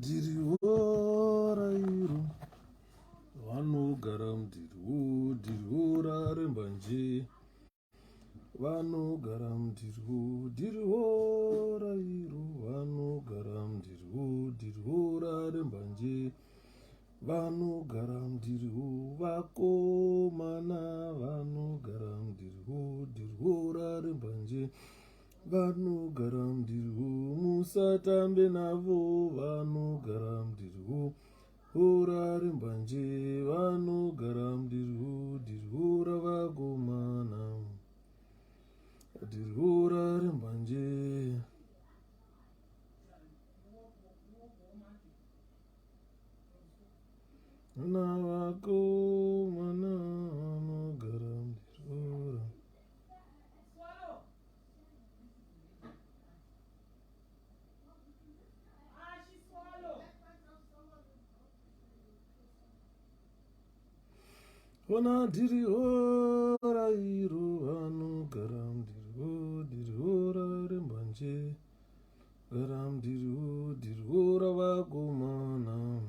Dirihwo rairo vanogara mudirwo, dirwo raremba nje vanogara mudirwo, dirwo rairo vanogara mudirwo, dirwo raremba nje vanogara mudirwo, vakomana vanogara mudirwo, dirwo raremba nje vanogara mudirwo, musatambe navo vanogara mudirwo, oraremba nje vanogara mudirwo, dirwo ravakomana, dirwo raremba nje. Navakomana vanogara mudirwo. Ona dirihwo rairo vanogara mudirwo, dirwo raremba nje gara mudirwo, dirwo ravakomana,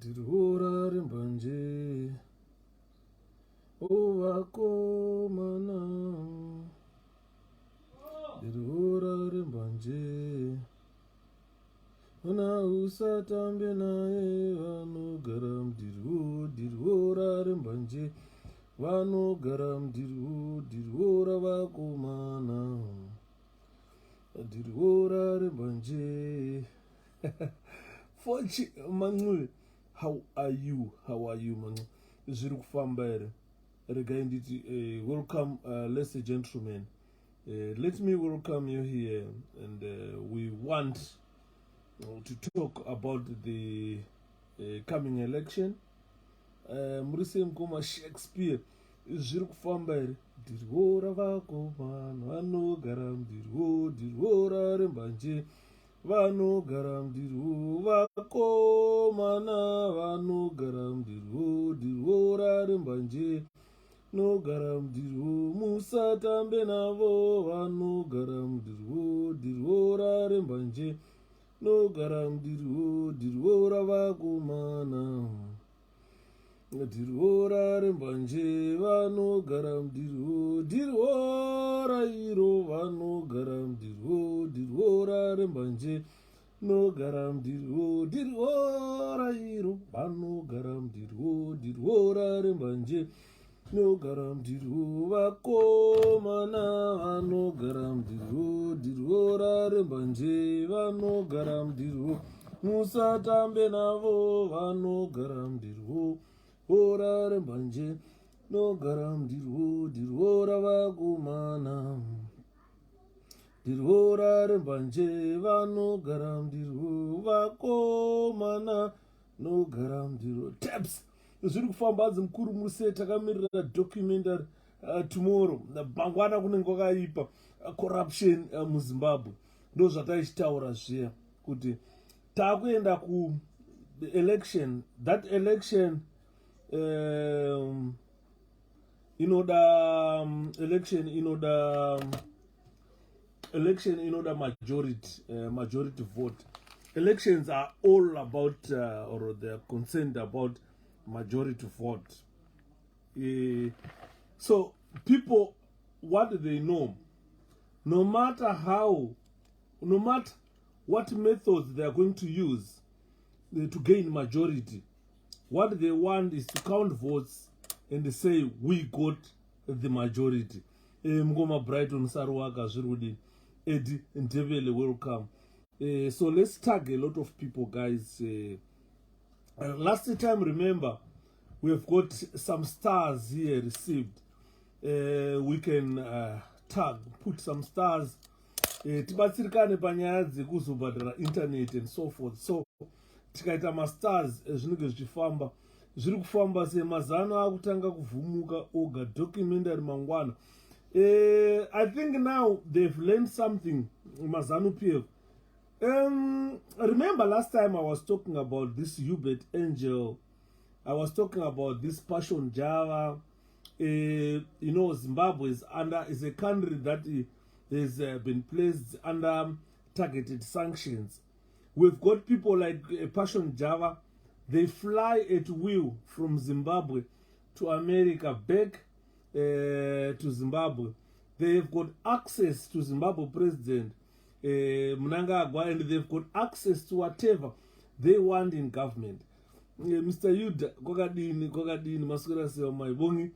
dirwo raremba nje ovakomana, dirwo raremba nje ona usatambe naye vanogara mudirwo, dirwo raremba nje vanogara mudirwo, dirwo ravakomana, dirwo raremba nje. Fochi Mangu, how are you Mangu? Zviri kufamba here. Regai nditi welcome, ladies and gentlemen. Let me welcome you here, and we want to talk about the coming election. Murise mkoma Shakespeare zviri kufamba here. Dirwo ravakomana vanogara mudirwo, dirwo raremba nje vanogara mudirwo, vakomana vanogara mudirwo, dirwo raremba nje nogara mudirwo, musatambe navo vanogara mudirwo, dirwo raremba nje nogara mudirwo, dirwo ravakomana, dirwo raremba nje vanogara mudirwo, dirwo rairo vanogara mudirwo, dirwo raremba nje nogara mudirwo, dirwo rairo vanogara mudirwo, dirwo raremba nje nogara mudirwo, vakomana vanogara mudirwo, dirwo raremba nje vanogara mudirwo, musatambe navo vanogara mudirwo, oraremba nje nogara mudirwo, dirwo ravakomana, dirwo raremba nje vanogara mudirwo, vakomana nogara mudirwo. Taps zviri kufamba hadzi mukuru muse takamirira documentary tomorrow. Mangwana kunenge kwakaipa corruption muZimbabwe. Ndo zvataishitaura zviya kuti takuenda ku election, that election inoda majority vote. Elections are all about or they are concerned about majority vote. So people, what do they know? No matter what methods they are going to use to gain majority, what they want is to count votes and say we got the majority. Mngoma Brighton Saruwaka Zvirudi, Eddie Ndebele, welcome. So let's tag a lot of people, guys. Last time, remember, we have got some stars here received. We can tag, put some stars. Tibatsirikane panyaya dzekuzobhadhara internet and so forth. So tikaita mastars zvinenge zvichifamba, zviri kufamba semazano akutanga kuvhumuka oga documentary mangwana. I think now they've learned something, Mazanu PF. Remember last time I was talking about this Hubert Angel, I was talking about this Passion Java. You know, Zimbabwe is a country that has been placed under targeted sanctions. We've got people like Passion Java. They fly at will from Zimbabwe to America, back to Zimbabwe. They've got access to Zimbabwe President Mnangagwa, and they've got access to whatever they want in government. Mr. Yuda, Gogadini, Masquerade, Maibongi,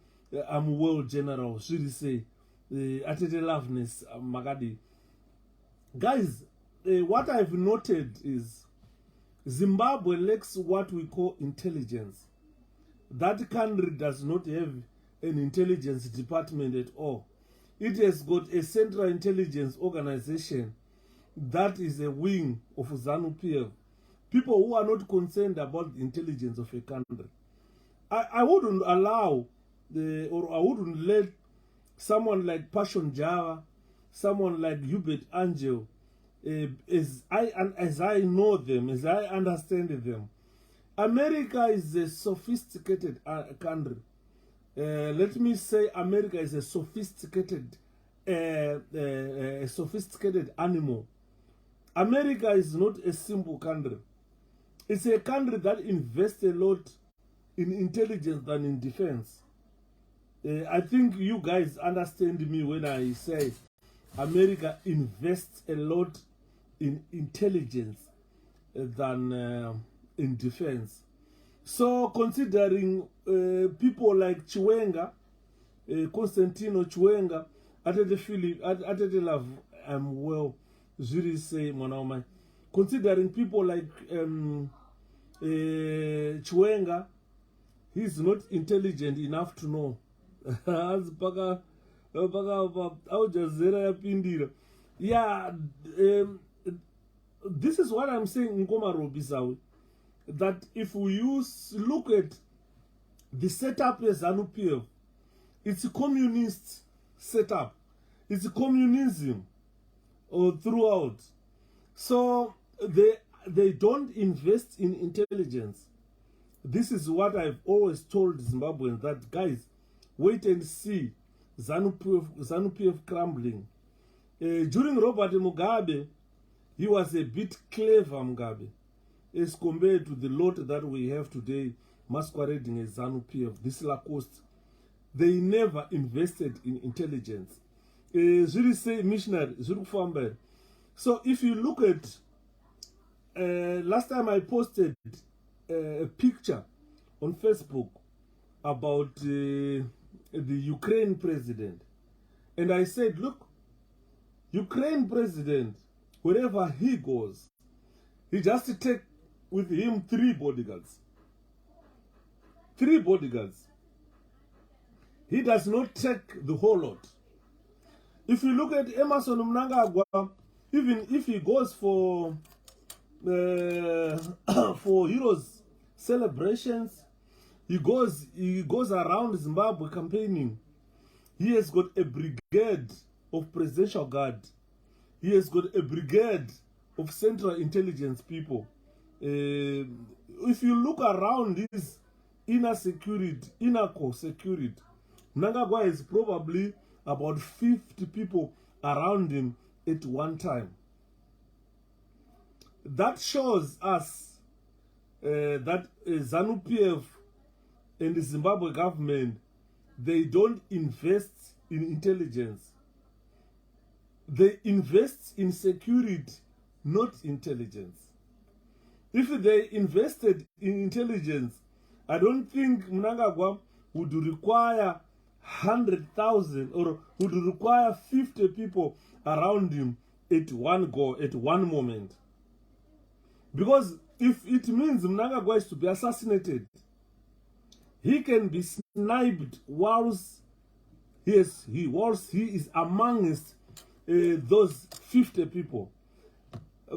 I'm world general, should he say, Atete Loveness, Magadi. Guys, what I've noted is Zimbabwe lacks what we call intelligence. That country does not have an intelligence department at all. It has got a central intelligence organization that is a wing of ZANU-PF. People who are not concerned about the intelligence of a country. I wouldn't allow or I wouldn't let someone like Passion Java, someone like Hubert Angel, as I know them, as I understand them. America is a sophisticated country. Let me say America is a sophisticated animal. America is not a simple country. It's a country that invests a lot in intelligence than in defense. I think you guys understand me when I say America invests a lot in intelligence than in defense. So considering people like Chiwenga, Constantino Chiwenga, Atete Philip, Atete Love, well, Zuri say Monaoma. Considering people like Chiwenga, he's not intelligent enough to know. Yeah, this is what I'm saying, Nkoma Robisawi, that if we look at the setup as ZANU-PF, it's a communist setup. It's a communism throughout. So they don't invest in intelligence. This is what I've always told Zimbabweans, that guys, wait and see ZANU-PF crumbling. During Robert Mugabe, he was a bit clever, Mugabe, as compared to the lot that we have today masquerading as ZANU-PF. This Lacoste, they never invested in intelligence. Zuri say missionary, Zuri Famber. So if you look at, last time I posted a picture on Facebook about the Ukraine president. And I said, look, Ukraine president, wherever he goes, he just take with him 3 bodyguards. 3 bodyguards. He does not take the whole lot. If you look at Emmerson Mnangagwa, even if he goes for heroes celebrations, he goes around Zimbabwe campaigning. He has got a brigade of presidential guard. He has got a brigade of central intelligence people. If you look around his inner core security, Mnangagwa is probably about 50 people around him at one time. That shows us that ZANU-PF and the Zimbabwe government, they don't invest in intelligence. They invest in security, not intelligence. If they invested in intelligence, I don't think Mnangagwa would require 100,000 or would require 50 people around him at one go, at one moment. Because if it means Mnangagwa is to be assassinated, he can be sniped whilst he is amongst those 50 people.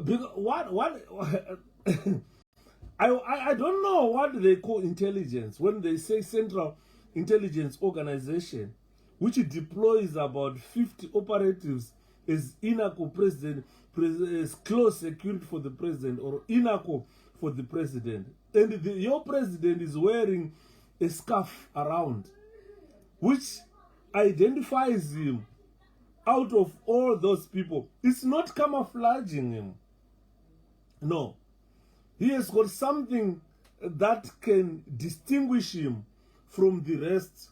Because I don't know what they call intelligence when they say Central Intelligence Organization, which deploys about 50 operatives as INACO president, as close security for the president, or INACO for the president. And your president is wearing a scarf around, which identifies him out of all those people. It's not camouflaging him. No. He has got something that can distinguish him from the rest.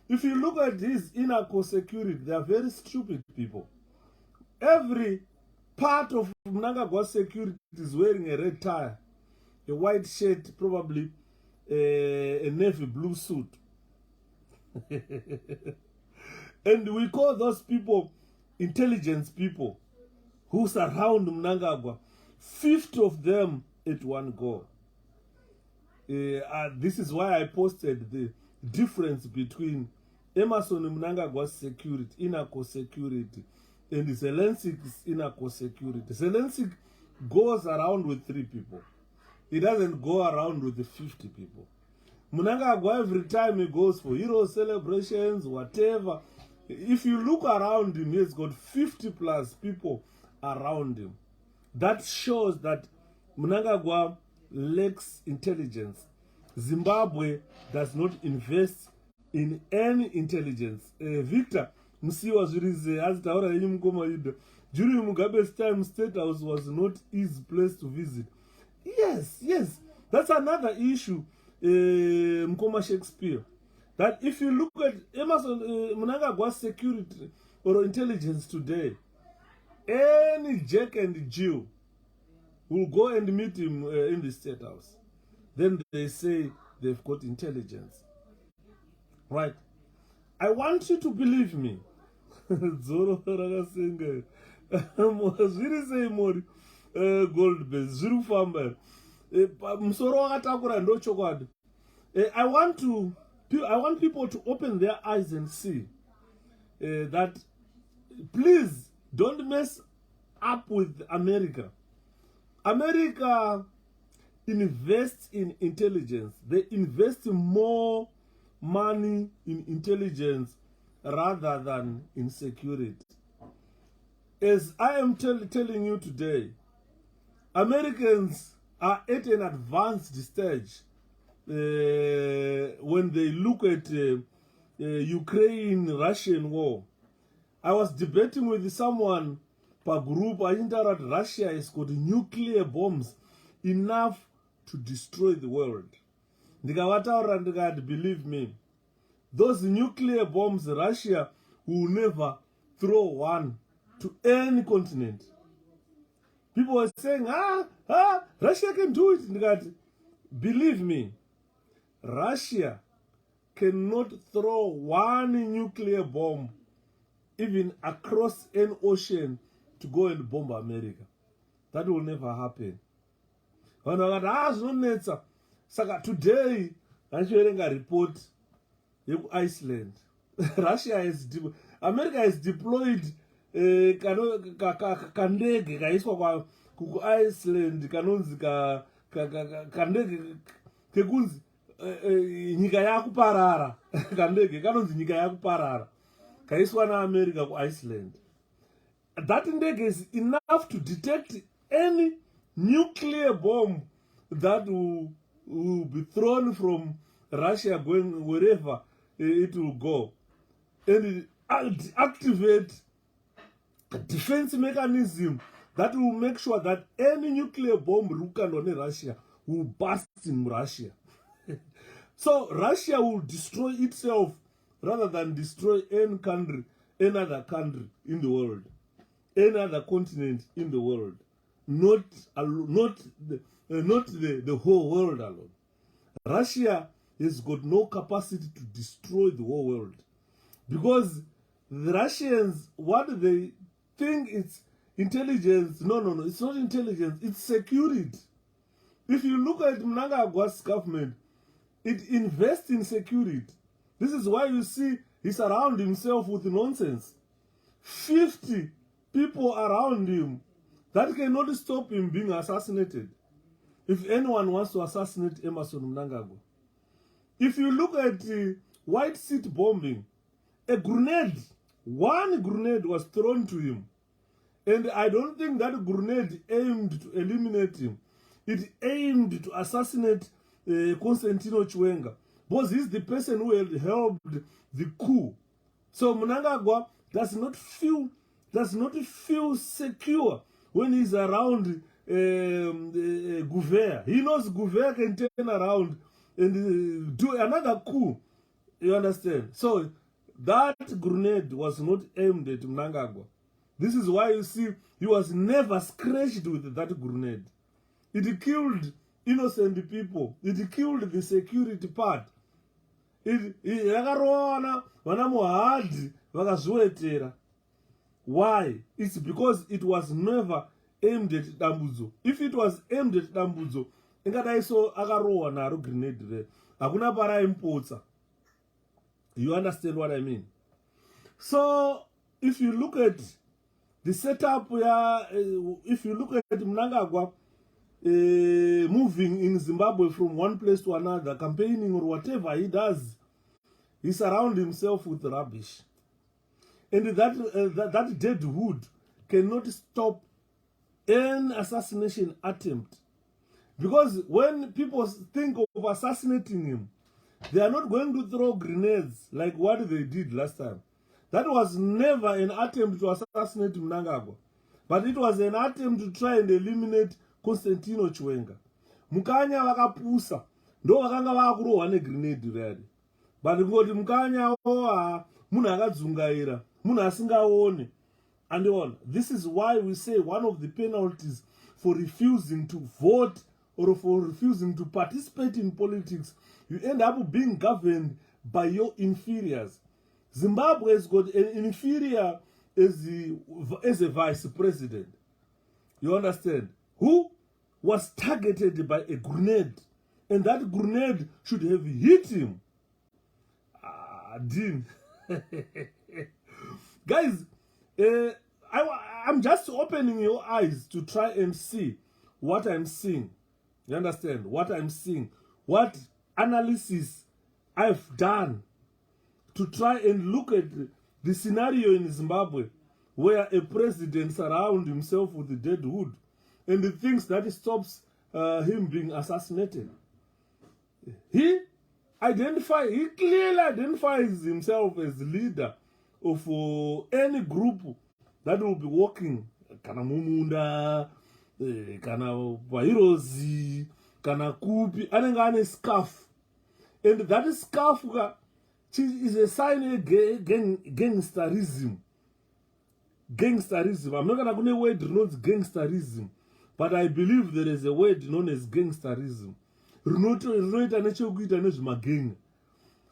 If you look at his inner core security, they are very stupid people. Every part of Mnangagwa security is wearing a red tie, a white shirt, probably a navy blue suit. And we call those people intelligence people who surround Mnangagwa. 50 of them at one go. This is why I posted the difference between Emmerson Mnangagwa's security, inner core security, and Zelensky's inner core security. Zelensky goes around with 3 people. He doesn't go around with the 50 people. Mnangagwa, every time he goes for hero celebrations, whatever, if you look around him, he's got 50 plus people around him. That shows that Mnangagwa lacks intelligence. Zimbabwe does not invest in any intelligence. Victor Musiwa Zurize as Taura Mukoma, during Mugabe's time, State House was not his place to visit. Yes, that's another issue. Mukoma Shakespeare, that if you look at Emmerson Mnangagwa's security or intelligence today, any Jack and Jill will go and meet him in the State House. Then they say they've got intelligence. Right? I want you to believe me. Zoro Ragasenga. Zviri sei mori gold base. Zviri kufamba. Musoro wakatakura ndo chokwadi. I want people to open their eyes and see that please don't mess up with America. America invests in intelligence. They invest more money in intelligence rather than in security. As I am telling you today, Americans are at an advanced stage when they look at Ukraine-Russian war. I was debating with someone per group. I think that Russia has got nuclear bombs enough to destroy the world. Believe me, those nuclear bombs, Russia will never throw one to any continent. People were saying, Russia can do it. Believe me, Russia cannot throw one nuclear bomb even across an ocean to go and bomb America. That will never happen. Saka today, I'm sharing a report in Iceland. Russia has America has deployed kandege kaiswa ku Iceland kanonzi kandege kekunzi nyika yakuparara kandege kanonzi nyika yakuparara kaiswa na America ku Iceland. That ndege is enough to detect any nuclear bomb that will be thrown from Russia going wherever it will go, and activate a defense mechanism that will make sure that any nuclear bomb rooted on Russia will burst in Russia. So Russia will destroy itself rather than destroy any country, any other country in the world, any other continent in the world, not the whole world alone. Russia has got no capacity to destroy the whole world, because the Russians, what they think it's intelligence. No, it's not intelligence, it's security. If you look at Mnangagwa's government, it invests in security. This is why you see he surrounds himself with nonsense. 50 people around him that cannot stop him being assassinated. If anyone wants to assassinate Emmerson Mnangagwa. If you look at White Seat bombing, one grenade was thrown to him. And I don't think that grenade aimed to eliminate him. It aimed to assassinate Constantino Chiwenga, because he's the person who had helped the coup. So Mnangagwa does not feel does not feel secure when he's around Gouver. He knows Gouver can turn around and do another coup. You understand? So that grenade was not aimed at Mnangagwa. This is why you see he was never scratched with that grenade. It killed innocent people. It killed the security part. Why? It's because it was never aimed at Dambudzo. If it was aimed at Dambudzo, ingadaiso akarowa naro grenade there. Hakuna para impotsa. You understand what I mean? So if you look at the setup where, if you look at Mnangagwa moving in Zimbabwe from one place to another, campaigning or whatever he does, he surrounds himself with rubbish. And that deadwood cannot stop an assassination attempt. Because when people think of assassinating him, they are not going to throw grenades like what they did last time. That was never an attempt to assassinate Mnangagwa. But it was an attempt to try and eliminate Constantino Chiwenga. Mukanya vakapusa. Ndo vakanga vakurohwa negrenade ready. But ngoti Mukanya munhu akadzungaira, munhu asingaone. And on. This is why we say one of the penalties for refusing to vote or for refusing to participate in politics, you end up being governed by your inferiors. Zimbabwe has got an inferior as a vice president. You understand? Who was targeted by a grenade. And that grenade should have hit him. Dean. Guys, I'm just opening your eyes to try and see what I'm seeing. You understand? What I'm seeing. What analysis I've done to try and look at the scenario in Zimbabwe where a president surrounds himself with the deadwood and the things that stops him being assassinated. He clearly identifies himself as the leader of any group that will be working. Kana Mumunda, kana Vairozi, kana Kupi, anenga ane scarf. And that scarf is a sign of gangsterism. Gangsterism. I'm not going to go a word denotes gangsterism, but I believe there is a word known as gangsterism.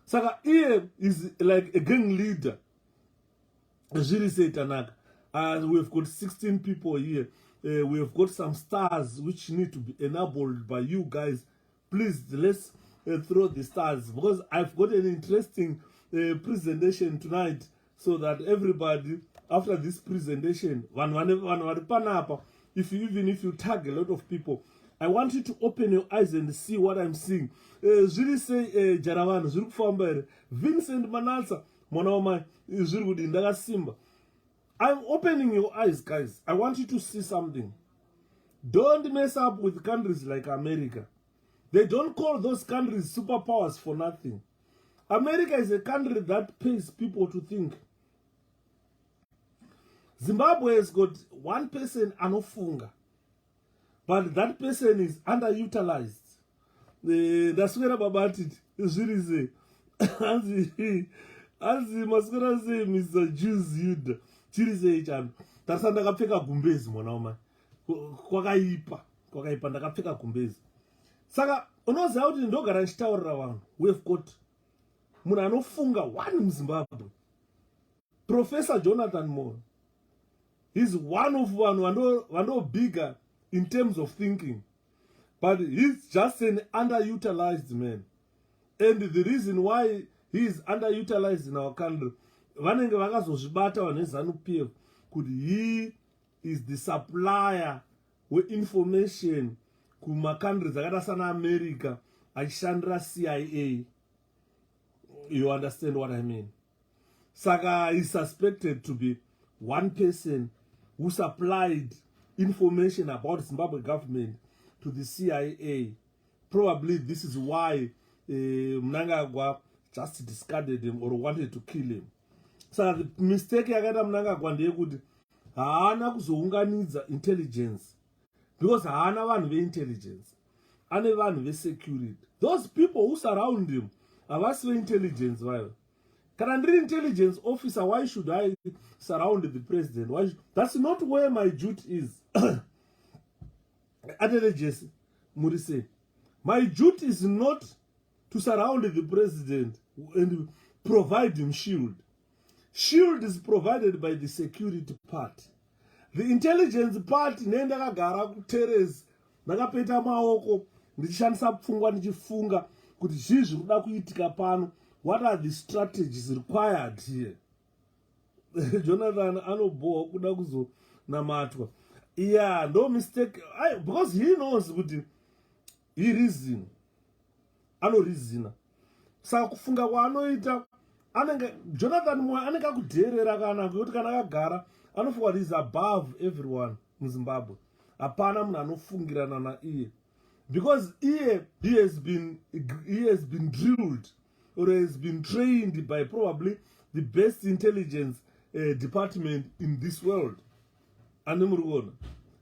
Saka here is like a gang leader. We've got 16 people here. We have got some stars which need to be enabled by you guys. Please, let's throw the stars, because I've got an interesting presentation tonight, so that everybody after this presentation, even if you tag a lot of people, I want you to open your eyes and see what I'm seeing. Zuri say Jaravan, Zuru Famber, Vincent Manasa, Monoma, Zuru Ndaga Simba. I'm opening your eyes, guys. I want you to see something. Don't mess up with countries like America. They don't call those countries superpowers for nothing. America is a country that pays people to think. Zimbabwe has got one person, Anofunga. But that person is underutilized. That's where about it. As Mascara say, Mr. Jews, you'd. Chirize chan. Tarsanda kapfeka gumbezi mwana uma. Kwakaipa ndakapfeka gumbezi. Saka unoziva kuti ndogara ndichitaurira vanhu. We've got munhu anofunga one muZimbabwe. Professor Jonathan Moore. He's one of vanhu bigger in terms of thinking. But he's just an underutilized man. And the reason why he is underutilized in our country, vanenge vakazozvibata vanezanu-PF kuti he is the supplier weinformation kumacountries akada sana America achishandira CIA. You understand what I mean? Saka is suspected to be one person who supplied information about Zimbabwe government to the CIA. Probably this is why Mnangagwa just discarded him or wanted to kill him. So the mistake yakaita Mnangagwa ndeyekuti haana kuzounganidza intelligence because haana vanhu veintelligence, ane vanhu vesecurity. Those people who surround him havasi veintelligence vayo. Kana ndiri intelligence officer, why should I surround the president? That's not where my duty is. Intelligence, Murise. My duty is not to surround the president and provide him shield. Shield is provided by the security part. The intelligence part, nenda kagara kuterezi, ndakapeta maoko, ndichishandisa pfungwa ndichifunga kuti zvii zviri kuda kuitika pano. What are the strategies required here? Jonathan anoboa kuda kuzonamatwa. Yeah, no mistake. Because he knows kuti he reason. Ano reason. Saka kufunga kwaanoita, Jonathan Moyo anenge akudherera kana kuti kana akagara anofunga kuti is above everyone muZimbabwe. Hapana munhu anofungirana naiye. Because he has been drilled or has been trained by probably the best intelligence department in this world. And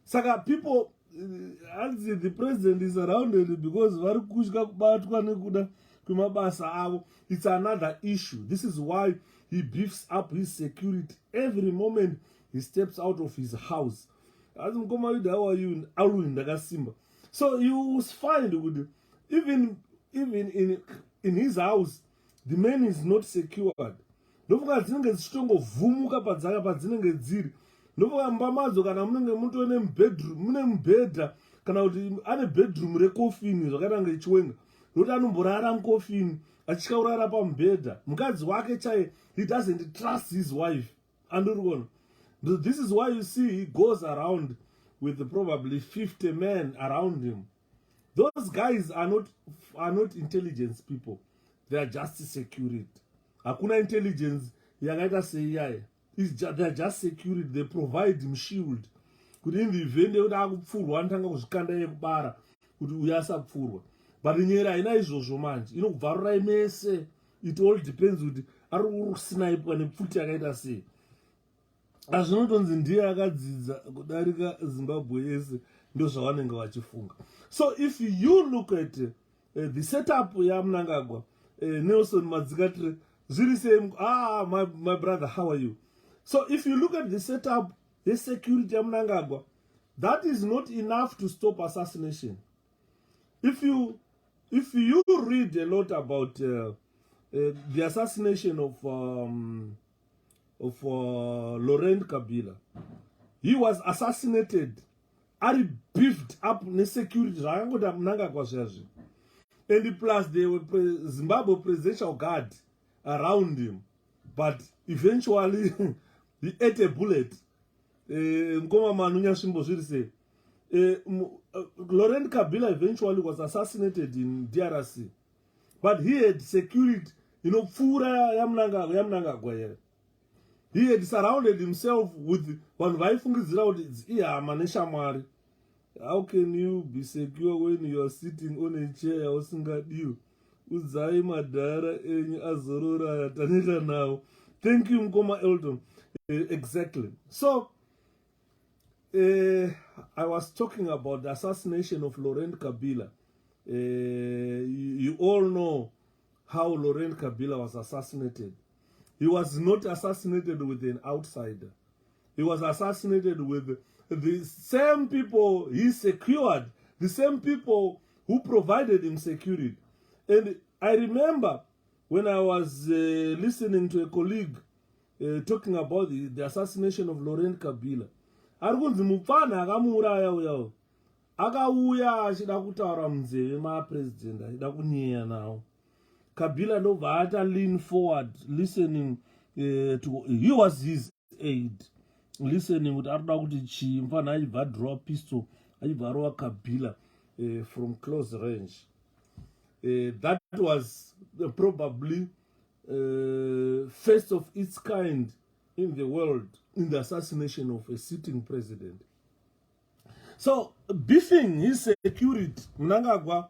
Saka people, the president is surrounded because it's another issue. This is why he beefs up his security every moment he steps out of his house. So you find even in his house, the man is not secured. Ndofunga dzinenge dzichitongovhumuka padzaka padzinenge dziri. Ndofunga mbamadzo kana munenge mutone mune mubhedha kana kuti ane bedroom rekofini zvakaita ngechiwenga. Nokuti anomborara mukofini achikaurara pamubhedha. Mukadzi wake chaiye, he doesn't trust his wife. Andorikona. This is why you see he goes around with probably 50 men around him. Those guys are not intelligence people. They are just security. Hakuna intelligence yakaita seiyaye. They are just security. They provide him shield. Kuti in the event yekuti akupfurwa anotanga kuzvikanda yekubara kuti uya asapfurwa. But nyera haina izvozvo manje. Inokubvarurai mese. It all depends kuti ari kusniper nepfuti yakaita sei. Azvinotonzi ndiye akadzidza kudarika Zimbabwe yese ndozvavanenge vachifunga. So if you look at the setup yaMnangagwa, Nelson Madzikatire, zviri same. My brother, how are you? So if you look at the setup, the security yaMnangagwa, that is not enough to stop assassination. If you read a lot about the assassination of Laurent Kabila, he was assassinated, ari beefed up ne security zvakangoti Mnangagwa zvazvo. And plus there were Zimbabwe presidential guard around him, but eventually he ate a bullet. Laurent Kabila eventually was assassinated in DRC, but he had security, pfura yaMnangagwa here. He had surrounded himself with one vaifungidzira kuti ihama neshamwari. How can you be secure when you are sitting on a chair usingadiwe? Udzai madhara enyu azorora ataneta nawo. Thank you, Mkoma Elton. Exactly. So, I was talking about the assassination of Laurent Kabila. You all know how Laurent Kabila was assassinated. He was not assassinated with an outsider. He was assassinated with the same people he secured, the same people who provided him security. And I remember when I was listening to a colleague talking about the assassination of Laurent Kabila. Arikunzi mupfana akamuuraya uyawo. Akauya achida kutaura munzeve mapresident, achida kunyeya nawo. Kabila ndobva lean forward, listening to, he was his aide, listening with arda kuti chimfana aibva draw pistol, aibva rowa Kabila from close range. That was probably first of its kind in the world in the assassination of a sitting president. So beefing his security, Mnangagwa,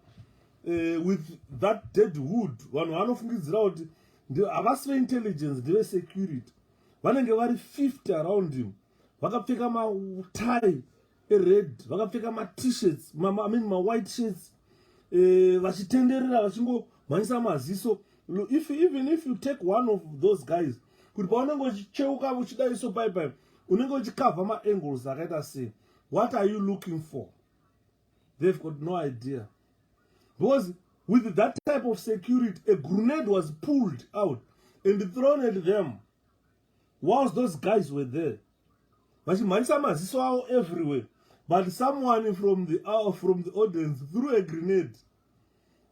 with that dead wood, vanhu vanofungidzira kuti havasi intelligence, ndeve security. Vanenge vari 50 around him, vakapfeka matie red, vakapfeka t-shirts, white shirts, vachitenderera vachingomhanyisa maziso. Even if you take one of those guys, kuti paunenge uchicheuka uchidaiso paipai, unenge uchikavha maangles akaita sei. What are you looking for? They've got no idea. Because with that type of security, a grenade was pulled out and thrown at them whilst those guys were there. Vachimhanyisa maziso avo everywhere. But someone from the audience threw a grenade.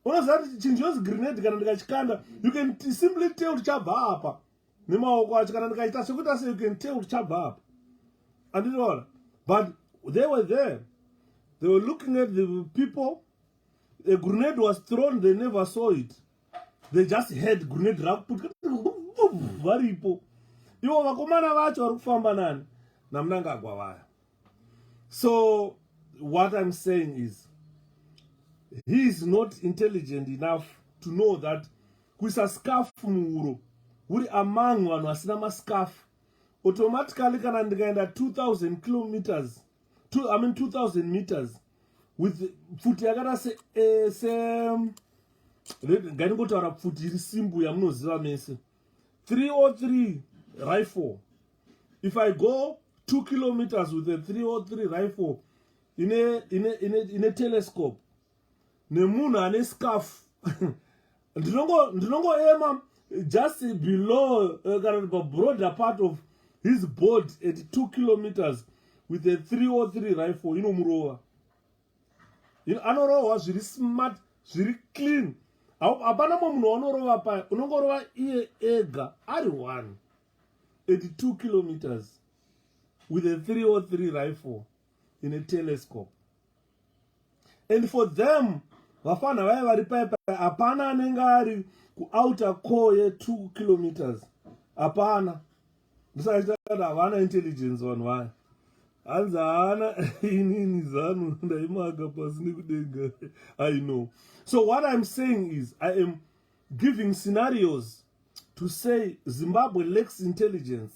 Grenade you can simply tell chabva apa. You can tell chabva apa. And it all. But they were there. They were looking at the people. A grenade was thrown, they never saw it. They just heard grenade rap. So what I'm saying is, he is not intelligent enough to know that kuisa scarf muuro uri among vanhu vasina mascarf automatically kana ndikaenda 2000 kilometers 2000 meters with pfuti yakada se nganingotaura pfuti iri simbu yamunoziva mese 303 rifle. If I go 2 kilometers with a 303 rifle in a telescope, nemunhu ane scarf ndinongoema just below the broader part of his body at 2 kilometers with a 303 rifle, inomurova. Anorohwa zviri smart, zviri clean. Hapana munhu wanorova paya, unongorova iye ega ari one at 2 kilometers with a 303 rifle in a telescope. And for them, vafana vaya vari paipa, hapana anenge ari kuouter core ye 2 kilometers. Hapana. Ndisaka chitata havana intelligence vanhu vaya. Hanzi haana inini zanu ndaimaga pasi nekudenga. I know. So what I'm saying is, I am giving scenarios to say Zimbabwe lacks intelligence.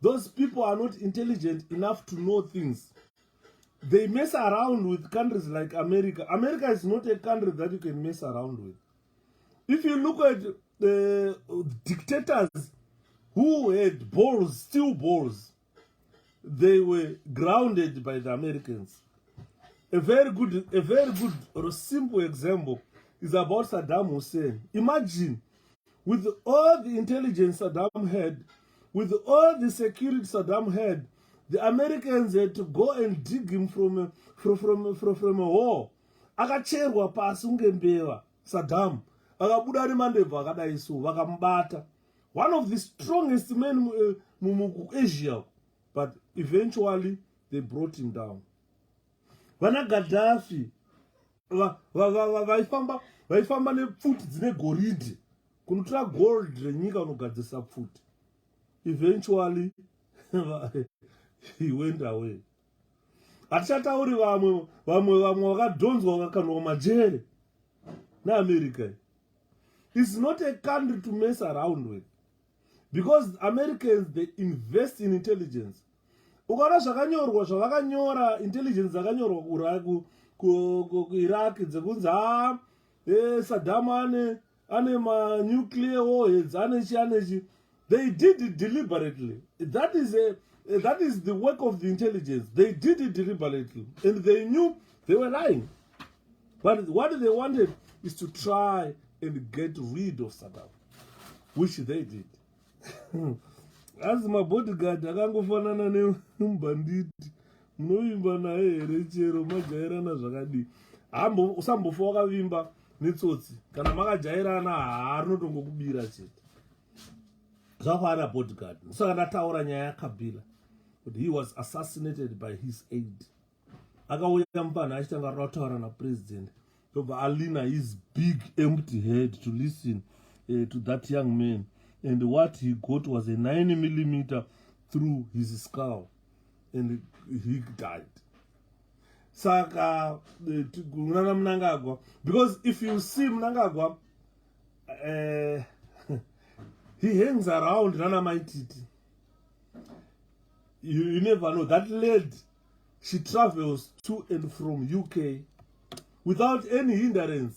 Those people are not intelligent enough to know things. They mess around with countries like America. America is not a country that you can mess around with. If you look at the dictators who had balls, steel balls, they were grounded by the Americans. A very good or simple example is about Saddam Hussein. Imagine, with all the intelligence Saddam had, with all the security Saddam had, the Americans had to go and dig him from a war. Akacherwa pasi ungembeva Saddam. Akabuda ari mandebva akadai so vakamubata. One of the strongest men in Asia, but eventually they brought him down. Vana Gaddafi vaifamba nepfuti dzine goridhe kunotora gold renyika unogadzisa pfuti. Eventually he went away. Hatichatauri vamwe vakadhonzwa vakakanwa majere neAmerica. It's not a country to mess around with, because Americans, they invest in intelligence. Ukaona zvakanyorwa zvavakanyora intelligence dzakanyorwa kuIraq dzekunzi Saddam ane nuclear warheads anechi. They did it deliberately. That is the work of the intelligence. They did it deliberately, and they knew they were lying. But what they wanted is to try and get rid of Saddam, which they did. As my bodyguard, akangofanana nemumbanditi munovimba naye here chero majairana zvakadii. Usambofa wakavimba netsotsi, kana makajairana rinotongokubira chete. Zvakafanana bodyguard. Saka ndataura nyaya yaKabila, but he was assassinated by his aide. Akauya mupanhu achitanga kutaura napresident, ndobva alina his big empty head to listen to that young man. And what he got was a 9mm through his skull, and he died. Saka Mnangagwa, because if you see Mnangagwa, he hangs around Nana Maititi. you never know. That lady, she travels to and from UK without any hindrance.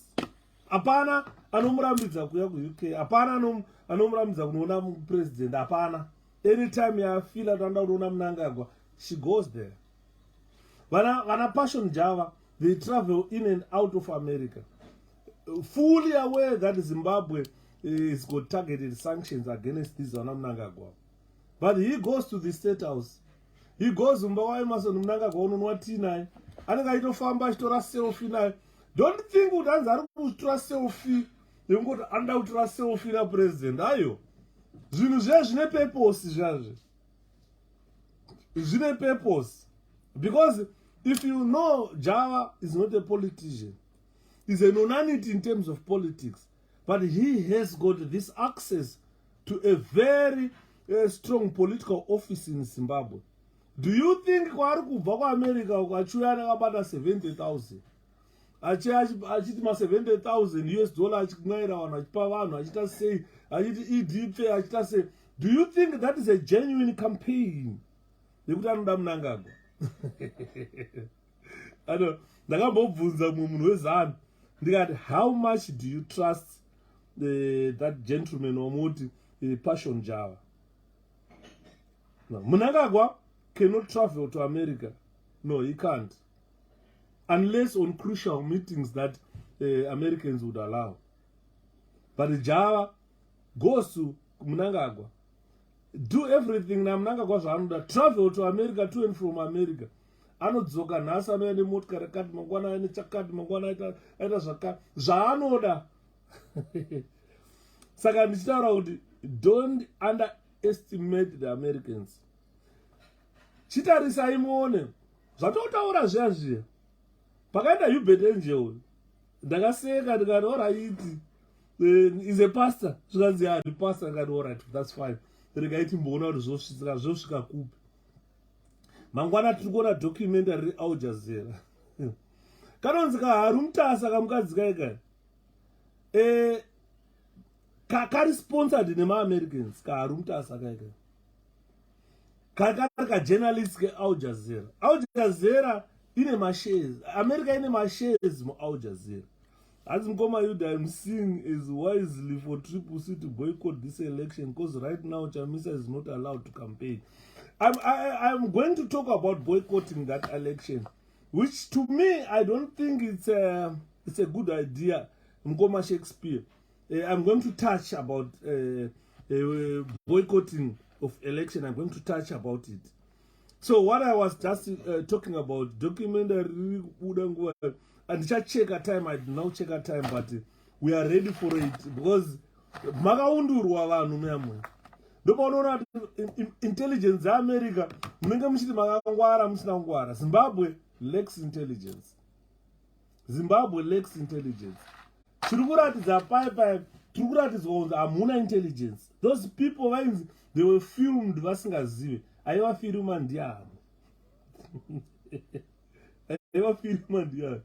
Apana anomurambidza kuya ku-UK. Apana anomurambidza kunoona president. Apana. Anytime yafila toda kunoona Mnangagwa, she goes there. Vana Passion Java, they travel in and out of America, fully aware that Zimbabwe is got targeted sanctions against this Mnangagwa. But he goes to the State House. He goes Zimbabwe Emerson Mnangagwa unonwa tina. Anenge aitofamba achitora selfie naye. Don't think kuti anzi ari kutora selfie yekungoti anda kutora selfie na president. Ayo. Zvinhu zviya zvine purpose zvazvo. Zvine purpose. Because if you know Java is not a politician, he's a non-entity in terms of politics, but he has got this access to a very strong political office in Zimbabwe. Do you think kwari kubva kuAmerica ukachiuya nakabata 70,000 achiti ma 70,000 US dollar achimwaira vanhu achipa vanhu achita sei achiti EDP achita sei? Do you think that is a genuine campaign yekuti anoda Mnangagwa? Ndakambobvunza munhu wezanu ndikati, how much do you trust that gentleman wamuti Passion Java? No, Mnangagwa cannot travel to America. No, he can't. Unless on crucial meetings that Americans would allow. But Java goes to Mnangagwa. Do everything na Mnangagwa zvaanoda. Travel to America, to and from America. Anodzoka nhasi anouya nemotikari kati mangwana ane chakati mangwana aita zvakati zvaanoda. Saka ndichitaura kuti don't underestimate the Americans. Chitarisai muone zvatotaura zviya zviya. Pakaenda Hubert Angel ndakaseka ndikati alright, is a pastor. Zvikanzi the pastor ndikati alright, that's fine. Ndikaiti mboona kuti zvosvika kupi. Mangwana tiri kuona documentary Al Jazeera. Kanonzi kaharumutasa kamukadzi kaika. Kari sponsored nema-Americans kaharumutasa kaika. Kakari ka-journalist ke-Al Jazeera. Al Jazeera ine ma-shares. America ine ma-shares mu-Al Jazeera. As Mkoma Yuda, I'm seeing is wisely for Triple C to boycott this election because right now Chamisa is not allowed to campaign. I'm going to talk about boycotting that election, which to me I don't think it's a good idea. Mkoma Shakespeare. I'm going to touch about boycotting of election. I'm going to touch about it. So what I was just talking about, documentary, and check a time, I did not check a time, but we are ready for it because makaundurwa vanhu memwe. Ndopaona intelligence America munenge muchiti makangwara musina kungwara. Zimbabwe lacks intelligence. Zimbabwe lacks intelligence. Tiri kuratidza pai tiri kuratidzwa kunzi hamuna intelligence. Those people vainzi they were filmed vasingazive. Aivafirima ndiani? Aivafirima ndiani?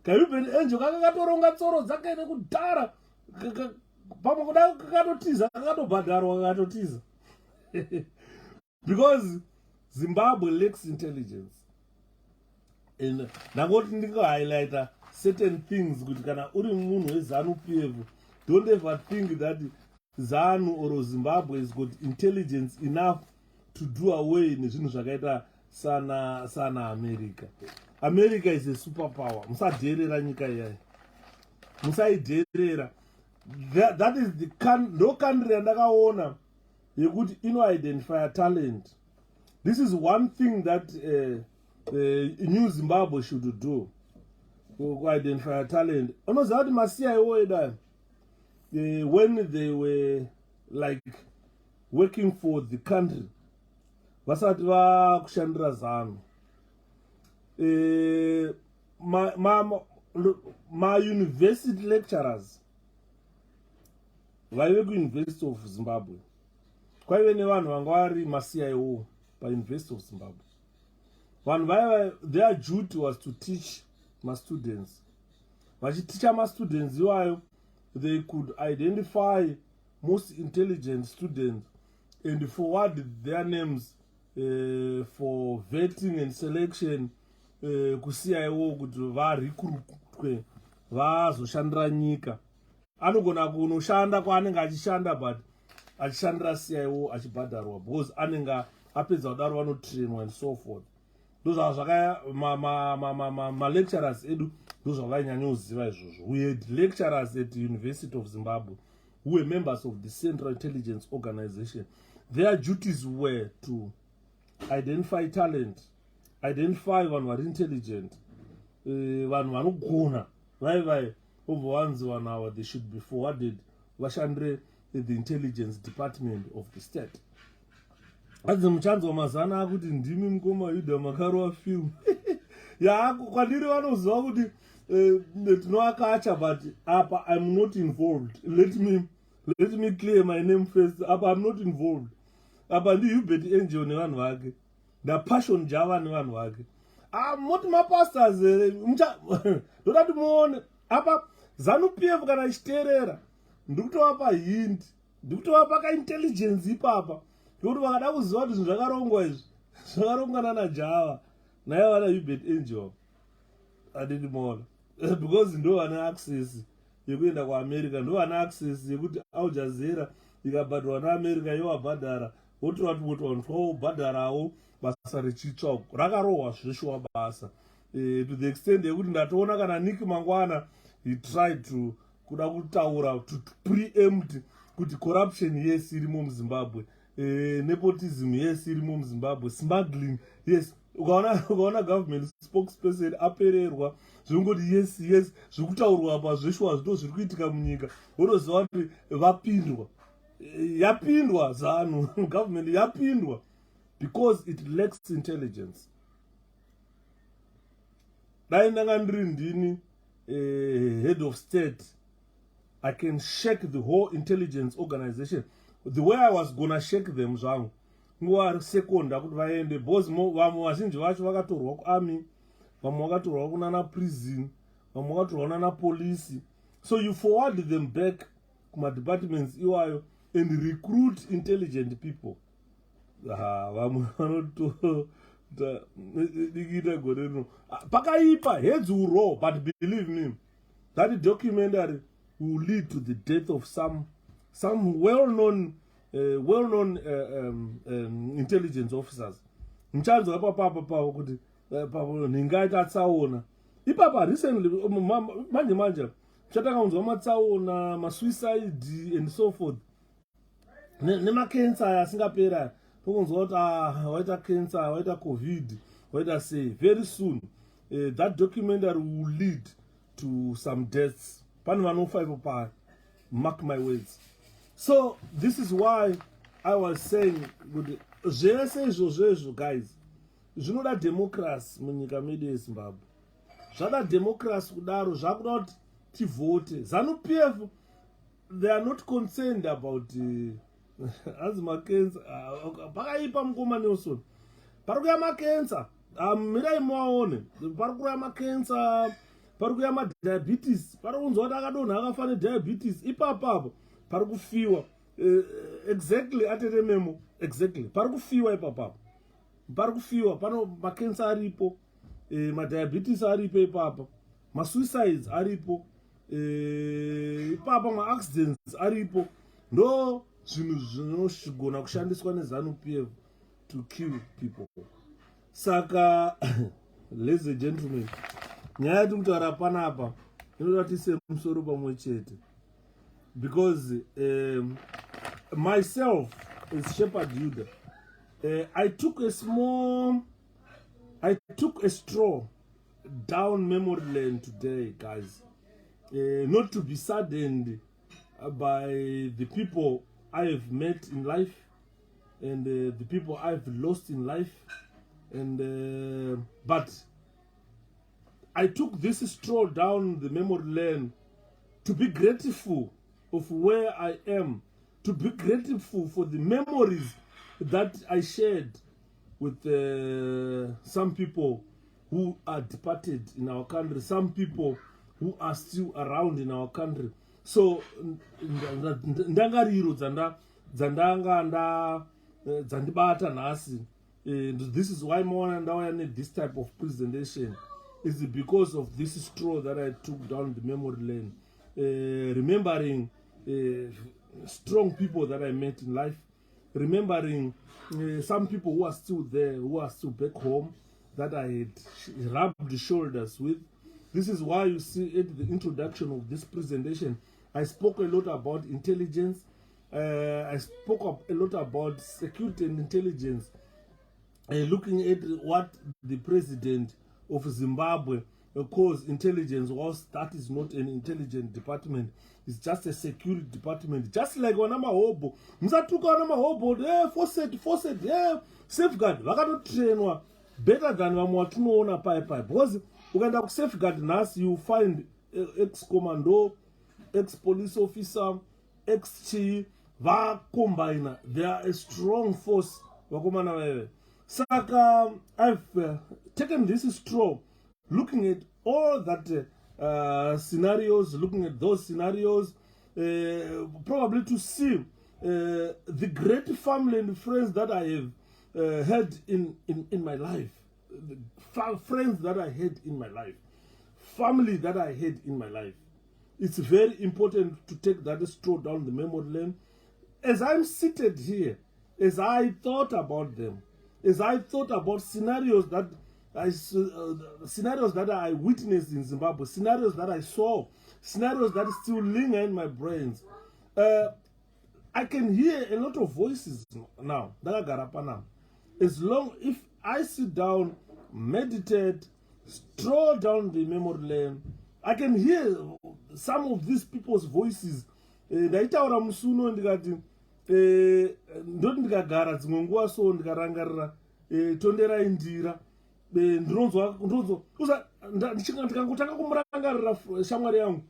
Kayuben Angel kakatoronga tsoro dzake nekudhara pamwe kuda kakatotiza kakatobhadharwa kakatotiza. Because Zimbabwe lacks intelligence. And nangoti ndingahighlighta certain things kuti kana uri munhu weZANU PF, don't ever think that ZANU or Zimbabwe has got intelligence enough to do away nezvinhu zvakaita sana America. America is a superpower. Musadherera nyika iyai. Musaidherera. That is no country yandakaona yekuti ino-identify talent. This is one thing that New Zimbabwe should do. To identify talent. Unoziva kuti masiya iwoida when they were like working for the country vasati vakushandira ZANU. My university lecturers vaive kuUniversity of Zimbabwe. Kwaive nevanhu vanga vari maCIO paUniversity of Zimbabwe. Vanhu vaiva, their duty was to teach my students. Vachiticha my students iwayo, they could identify most intelligent students and forward their names for vetting and selection, kusiyaiwo kuti varekrutwe vazoshandira nyika. Anogona kunoshanda kwaanenge achishanda, but achishandira CIO achibhadharwa, because anenge apedza kudaro vanotrainwa and so forth. Ndozvazvakaya ma-lecturers edu ndozvavainyanya kuziva izvozvo. We had lecturers at the University of Zimbabwe who were members of the Central Intelligence Organization. Their duties were to identify talent, identify vanhu vari intelligent, vanhu vanogona vai over ones 1 hour they should be forwarded vashandire the intelligence department of the state. Adzi muchanzwa mazana akuti ndimi mukoma Yuda makarova film. Ya kwandiri vanoziva kuti tinoakacha, but apa I'm not involved. Let me clear my name first. Apa I'm not involved. Apa ndi Hubert Angel nevanhu vake, ndaPassion Java nevanhu vake. Moti mapastors ndoda timuone apa ZANU-PF kana ichiteerera ndikutovapa hint, ndikutovapa kaintelligence ipapa kuti vakada kuziva kuti zvinhu zvakarongwa izvi zvakarongana naJava naye vana Hubert Angel adidimona because ndo vane access yekuenda kuAmerica, ndo vane access yekuti Al Jazeera ikabhadharwa naAmerica yovabhadhara, votora kuti vanhu vobhadharawo basa rechitsvako rakarohwa zveshuwa basa, to the extent yekuti ndatoona kana Nick Mangwana he tried to kuda kutaura to preempt kuti corruption yes irimo muZimbabwe, nepotism yes irimo muZimbabwe, smuggling yes. Ukaona government spokesperson apererwa zvingoti yes zvikutaurwa apa zveshuwa zvito zviri kuitika munyika, wotoziva kuti vapindwa, yapindwa ZANU government yapindwa because it lacks intelligence. Dai ndanga ndiri ndini head of state, I can shake the whole intelligence organization the way I was gonna shake them zvangu nguva sekonda kuti vaende, because vamwe vazhinji vacho vakatorwa kuarmy, vamwe vakatorwa kunana prison, vamwe vakatorwa kunana polisi. So you forward them back kuma departments iwayo and recruit intelligent people. Vamwe vanoto dikita gore rino pakaipa heads will roll, but believe me that documentary will lead to the death of some well-known intelligence officers. Mchanzo papa kuti ningaita tsaona ipapa recently manje chatanga kunzwa matsaona masuicide and so forth, nemakensa asingapera tokunzwa kuti waita cancer, waita covid, waita say very soon that documentary will lead to some deaths. Pane vanofa ipo, mark my words. So this is why I was saying kuti zvese izvozvo guys zvinoda democracy munyika medu yeZimbabwe. Zvada democracy kudaro zvakuda kuti tivote. ZANU-PF they are not concerned about as makensa pakaipa mukoma Nelson parikuya makensa mirai muaone parikuya makensa, parikuya madiabetes, parikunzwa kuti akadonha akafa nediabetes ipapapo parikufiwa exactly atete memo exactly parikufiwa ipapapo, parikufiwa pano makensa aripo, madiabetes aripo ipapa, masuicides aripo ipapa, maaccidents aripo. Ndo zvinhu zvinogona kushandiswa neZANU-PF to kill people. Saka ladies and gentlemen, nyaya yati kutaura panapa inoda tise musoro pamwe chete, because myself as Shepherd Yuda, I took a stroll down memory lane today, guys, not to be saddened by the people I have met in life and the people I've lost in life, and but I took this stroll down the memory lane to be grateful of where I am, to be grateful for the memories that I shared with some people who are departed in our country, some people who are still around in our country. So ndangariro dzandibata nhasi And this is why now I need this type of presentation. Is because of this straw that I took down the memory lane. Remembering strong people that I met in life. Remembering some people who are still there, who are still back home, that I had rubbed shoulders with. This is why you see at the introduction of this presentation, I spoke a lot about intelligence. I spoke a lot about security and intelligence. Looking at what the president of Zimbabwe calls intelligence, was that is not an intelligence department, it's just a security department. Just like wana mahobo, msatuka wana mahobo, forced, safeguard, vakatotrainwa better than vamwe vatinoona pai. Because ukaenda kusafeguard nhasi, you find ex-commando, ex-police officer, ex-chi, vacombina. They are a strong force, vakomana veve. Saka, I've taken this straw, looking at all that scenarios, looking at those scenarios, probably to see the great family and friends that I have had in my life, the friends that I had in my life, family that I had in my life. It's very important to take that straw down the memory lane. As I'm seated here, as I thought about them, as I thought about scenarios that I witnessed in Zimbabwe, scenarios that I saw, scenarios that still linger in my brains, I can hear a lot of voices now. As long if I sit down, meditate, stroll down the memory lane, I can hear some of these people's voices. Ndaitaura musuno ndikati ndoti ndikagara dzimwe nguva so ndikarangarira tonderai ndira ndinonzwa ndikangotanga kumurangarira shamwari yangu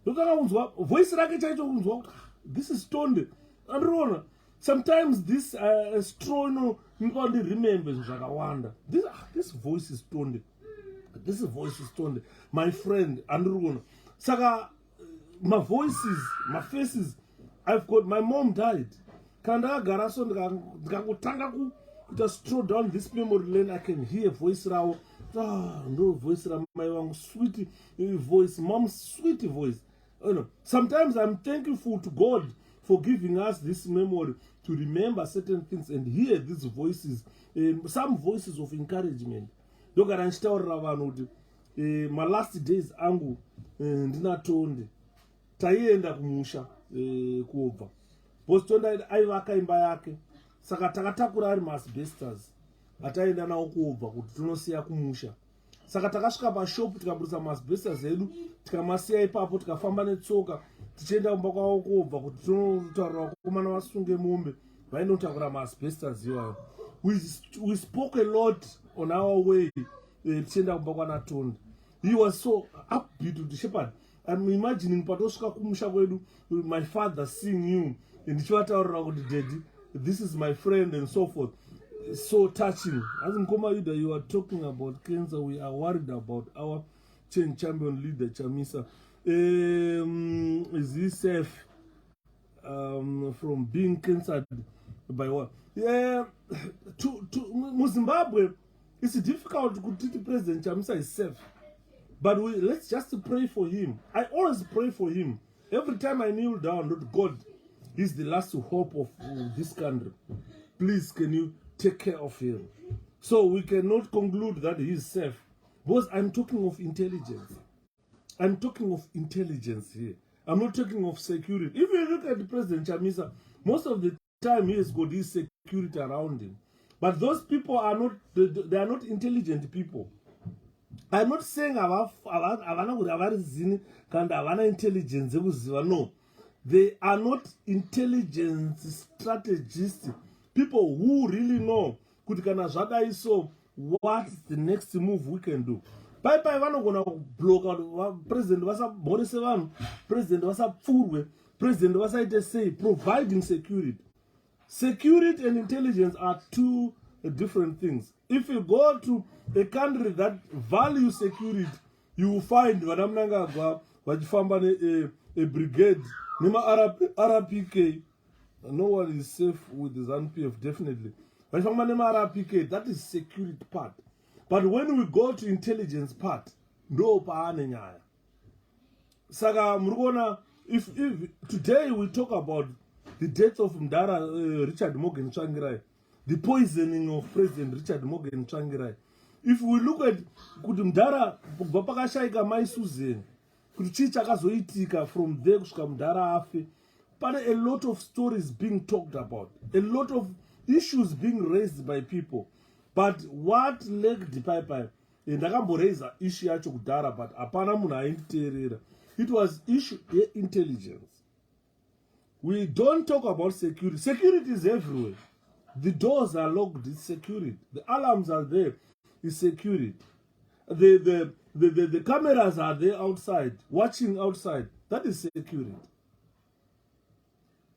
ndotanga kunzwa voice rake chaicho kunzwa kuti this is Tonde. Andinoona sometimes this straw ndirimembe zvakawanda. This voice is Tonde. This voice is Tonde, my friend. Andinoona saka my voices, my faces, I've got, my mom died. Kandagara so ndikangotanga kuita stroll down this memory lane, I can hear voice rao. No voice ra mai wangu, sweet voice, mom's sweet voice. You know, sometimes I'm thankful to God for giving us this memory to remember certain things and hear these voices, some voices of encouragement. Ndogara nchitaurira vanhu kuti my last days angu ndina Tonde. Taienda kumusha kuobva because Tonde aivaka imba yake, saka takatakura ari maasbestos ataenda nawo kuobva kuti tunosiya kumusha. Saka takasvika pashopu tikaburisa maasbestos edu tikamasiya ipapo tikafamba netsoka tichienda kumba kwavo kuobva kuti tunotaurira vakomana vasunge mombe vaindotakura maasbestos iwayo. We spoke a lot on our way tichienda kumba kwana Tonde. He was so upbeat with the shepherd. I'm imagining patosvika kumusha kwedu, my father seeing you and ndichivataurira kuti daddy, this is my friend and so forth. So touching. As in Koma Yuda, you are talking about cancer. We are worried about our change champion leader Chamisa. Is he safe from being cancered by what? Yeah, to Zimbabwe, it's difficult to treat President Chamisa is safe. But let's just pray for him. I always pray for him. Every time I kneel down, Lord God, he's the last hope of this country. Please, can you take care of him? So we cannot conclude that he is safe. Because I'm talking of intelligence. I'm talking of intelligence here. I'm not talking of security. If you look at President Chamisa, most of the time he has got his security around him. But those people are not, they are not intelligent people. I'm not saying intelligence. No. They are not intelligence strategists. People who really know what's the next move we can do. Bye vanogona block out president vasabhorise vanhu, president vasapfurwe, president vasaite sei, providing security. Security and intelligence are two different things. If you go to a country that values security, you will find vanamnangagwa vachifamba a brigade nema RPK. No one is safe with the ZANU-PF, definitely. vachifamba nemarapike, that is security part. But when we go to intelligence part, ndo paane nyaya. Saka murikuona, if today we talk about the death of Mdara Richard Morgan Tsvangirai, the poisoning of President Richard Morgan Tsvangirai. If we look at kuti Mdara kubva pakashaika Mai Susan, kuti chii chakazoitika from there kusvika Mdara afe, pane a lot of stories being talked about, a lot of issues being raised by people. But what lacked Pai ndakamboraisa issue yacho kudhara, but hapana munhu ainditeerera. It was issue intelligence. We don't talk about security. Security is everywhere. The doors are locked, it's security. The alarms are there, it's security. The cameras are there outside, watching outside. That is security.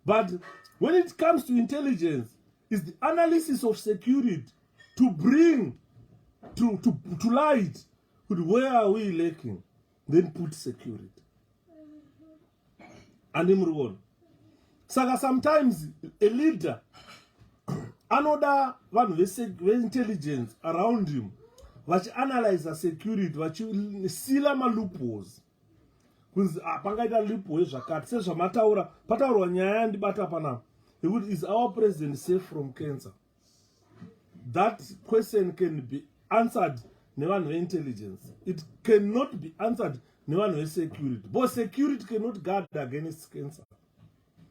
But when it comes to intelligence, it's the analysis of security to bring to light where are we lacking, then put security. And imruon. Saka sometimes a leader, another one with intelligence around him, which analyze the security, which sila ma loopholes. Kunzi pangaita loophole zvakati sezvamataura pataurwa nyaya ndibata panapa yekuti is our president safe from cancer? That question can be answered nevanhu veintelligence. It cannot be answered nevanhu vesecurity. But security cannot guard against cancer.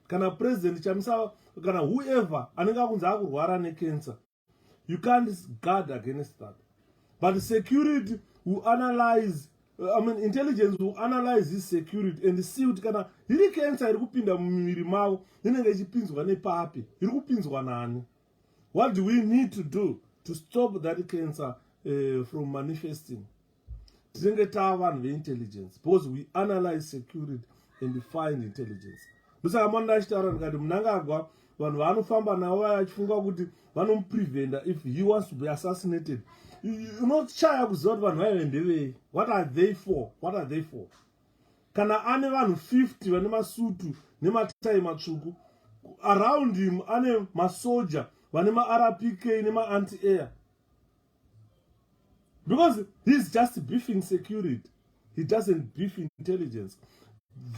Kana president chamisa, kana whoever anenge akunzi akurwara necancer, you can't guard against that. But security will analyze, intelligence will analyze this security and see kuti kana iri cancer iri kupinda mumiviri mavo inenge ichipinzwa nepapi, iri kupinzwa nani. What do we need to do to stop that cancer from manifesting? Tinenge tavanhu veintelligence, because we analyze security and find intelligence. Ndosaka manda achitaura ndikati Mnangagwa vanhu vanofamba navo vachifunga kuti vanomupreventa if he wants to be assassinated. Unochaya kuziva kuti vanhu vaive ndevei. What are they for? What are they for? Kana ane vanhu 50 vane masutu nematai matsvuku, around him ane masoja vane ma-RPK nema-anti-air. Because he's just beefing security. He doesn't beef intelligence.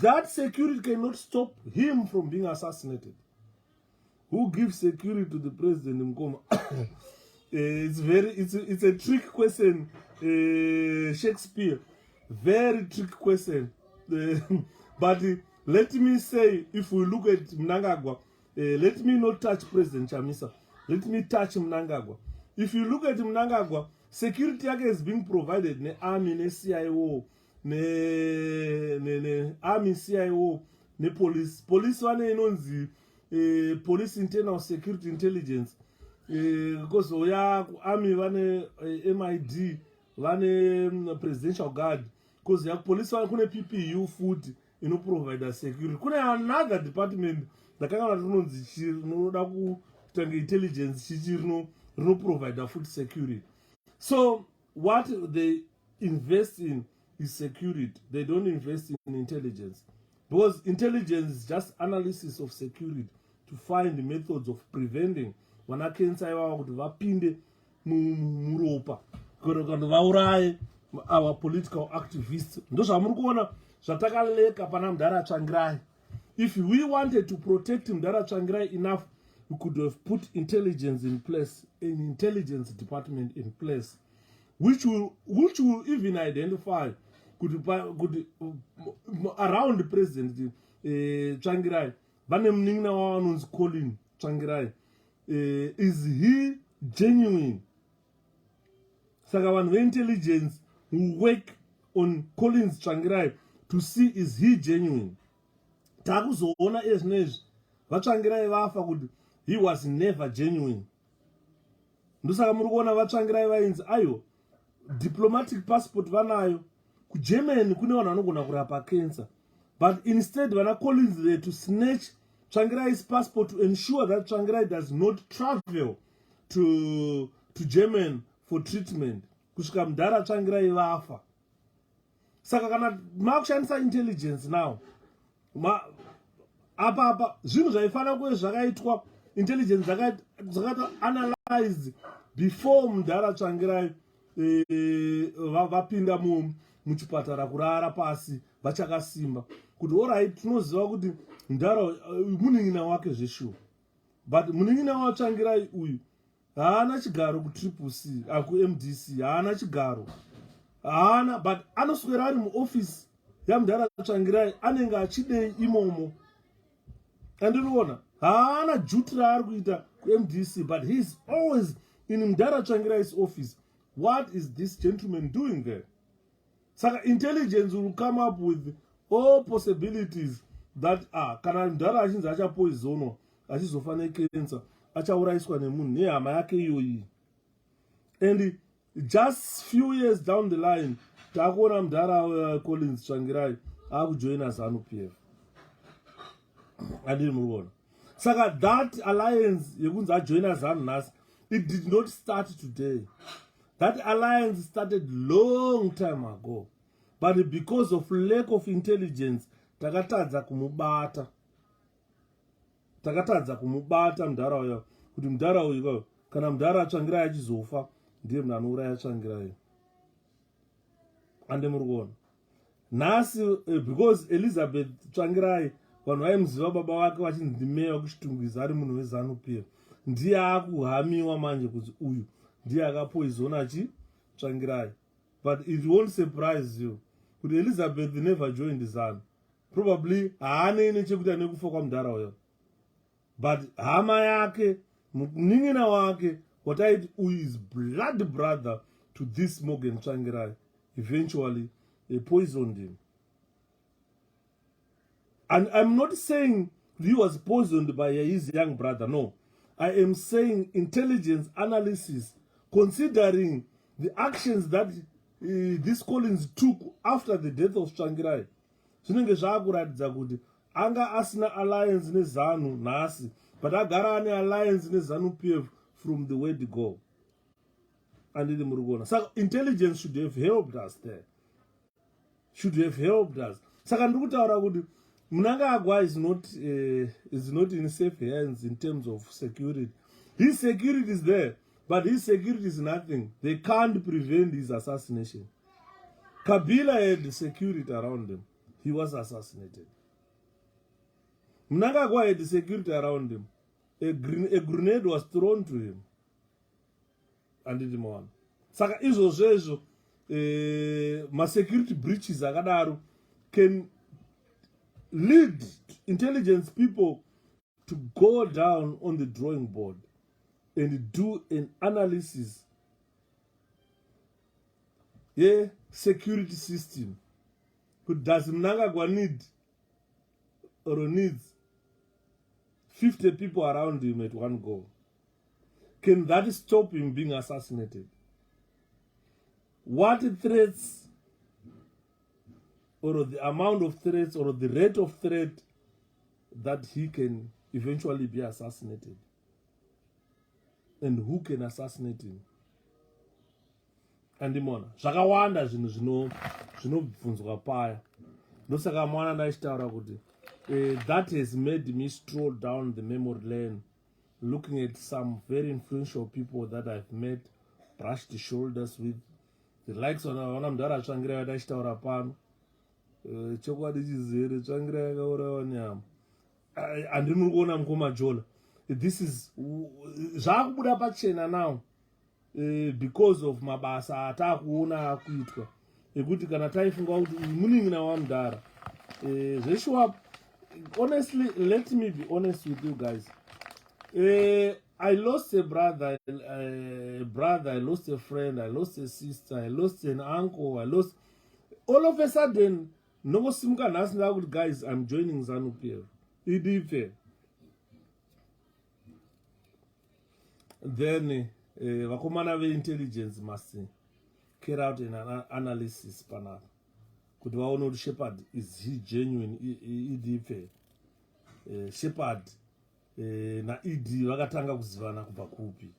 That security cannot stop him from being assassinated. Who gives security to the president in Mkoma? It's a trick question, Shakespeare. Very trick question. But let me say, if we look at Mnangagwa, let me not touch President Chamisa. Let me touch Mnangagwa. If you look at Mnangagwa, security yake is being provided ne army, ne CIO, ne army, CIO, ne police. Police wane inonzi police internal security intelligence. Because oya army wane MID, wane presidential guard. Because ya police wane kune PPU food ino provide security. Kune another department lakanga natunonzi chinoda kutanga intelligence chichirino provide food security. So what they invest in is security. They don't invest in intelligence. Because intelligence is just analysis of security to find the methods of preventing wana cancer iwawa kuti vapinde muropa kana vauraye our political activists. Ndo zvamuri kuona zvatakaleka pana Mdara Tsvangirai. If we wanted to protect Mdara Tsvangirai enough, we could have put intelligence in place, an intelligence department in place, which will even identify could around the president Tsvangirai. Vane mningina wawanonzi Colin Tsvangirai. Is he genuine? Saka vanhu veintelligence will work on Collins Tsvangirai to see is he genuine. Takuzoona ezvinezvi vaTsvangirai vafa kuti he was never genuine. Ndosaka muri kuona vaTsvangirai vainzi ayo diplomatic passport vanayo kuGermany kune vanhu vanogona kurapa cancer, but instead vana Collins there to snatch Tsvangirai's passport to ensure that Tsvangirai does not travel to Germany for treatment. Kusvika Mdara Tsvangirai vafa. Saka kana makushandisa intelligence now, apa zvinhu zvaifana kuve zvakaitwa intelligence zvakaita analyze realized before Mudhara Tsvangirai vapinda muchipatara kurara pasi vachakasimba kuti alright tinoziva kuti Mudhara munin'ina wake zveshuwa, but munin'ina waTsvangirai uyu haana chigaro kutriple C kuMDC, haana chigaro, haana, but anoswera ari muofisi yaMudhara Tsvangirai anenge achidei imomo. Andinoona haana juti raari kuita kuMDC, but he is always in Mudhara Tsvangirai's office. What is this gentleman doing there? Saka intelligence will come up with all possibilities that kana Mudhara achinzi achapoisonwa achizofa necancer achauraiswa nemunhu nehama yake iyoyi. And just few years down the line takuona Mudhara Collins Tsvangirai akujoina ZANU-PF. Andiri murikuona. Saka that alliance yekunzi ajoina ZANU nhasi, it did not start today. That alliance started long time ago, but because of lack of intelligence takatadza kumubata Mudhara uyo, kuti Mudhara uyu kana Mudhara Tsvangirai achizofa ndiye munhu anouraya Tsvangirai. Ande murikuona nhasi because Elizabeth Tsvangirai vanhu vaimuziva baba vake vachinzi meya kuchitungwiza ari munhu weZANU-PF, ndiye akuhamiwa manje kuti uyu ndiye akapoizona Tsvangirai. But it won't surprise you kuti Elizabeth never joined ZANU. Probably haane nechekuita nekufa kwaMudhara uyo, but hama yake munin'ina wake wataiti uyu is blood brother to this Morgan Tsvangirai eventually poisoned him. And I'm not saying he was poisoned by his young brother, no. I am saying intelligence analysis, considering the actions that this Collins took after the death of Tsvangirai, zvinenge zvaakuratidza kuti anga asina alliance neZANU nhasi, but agara ane alliance neZANU-PF from the word go. Andiri murikuona. Saka intelligence should have helped us there. Saka ndiri kutaura kuti Mnangagwa is not in safe hands in terms of security. His security is there, but his security is nothing. They can't prevent his assassination. Kabila had security around him. He was assassinated. Mnangagwa had security around him. A grenade was thrown to him. And it won. Saka izo zvezvo ma security breaches akadaro can lead intelligence people to go down on the drawing board and do an analysis. Yeah, security system. Does Mnangagwa need or needs 50 people around him at one go? Can that stop him being assassinated? What threats or the amount of threats or the rate of threat that he can eventually be assassinated? And who can assassinate him? Andimona zvakawanda zvinhu zvinobvunzwa paya. Ndosaka mwana ndachitaura kuti that has made me stroll down the memory lane, looking at some very influential people that I've met, brushed shoulders with, the likes of Mudhara Tsvangirai ndachitaura pano. Chokwadi chizere Tsvangirai akaurayiwa nyama. Handiri muri kuona mukoma Jola. This is zvakubuda pachena now. Because of mabasa atakuona akuitwa ekuti kana taifunga kuti munin'ina waMudhara zveshuwa. Honestly, let me be honest with you guys. I lost a brother, I lost a friend, I lost a sister, I lost an uncle, I lost all of a sudden. Nongosimuka nhasi ndakuti guys, I'm joining ZANU-PF. Idipe. Then vakomana ve-intelligence must carry out an analysis panapa kuti vaone kuti Shepherd, is he genuine EDP? Shepherd na ED vakatanga kuzivana kubva kupi?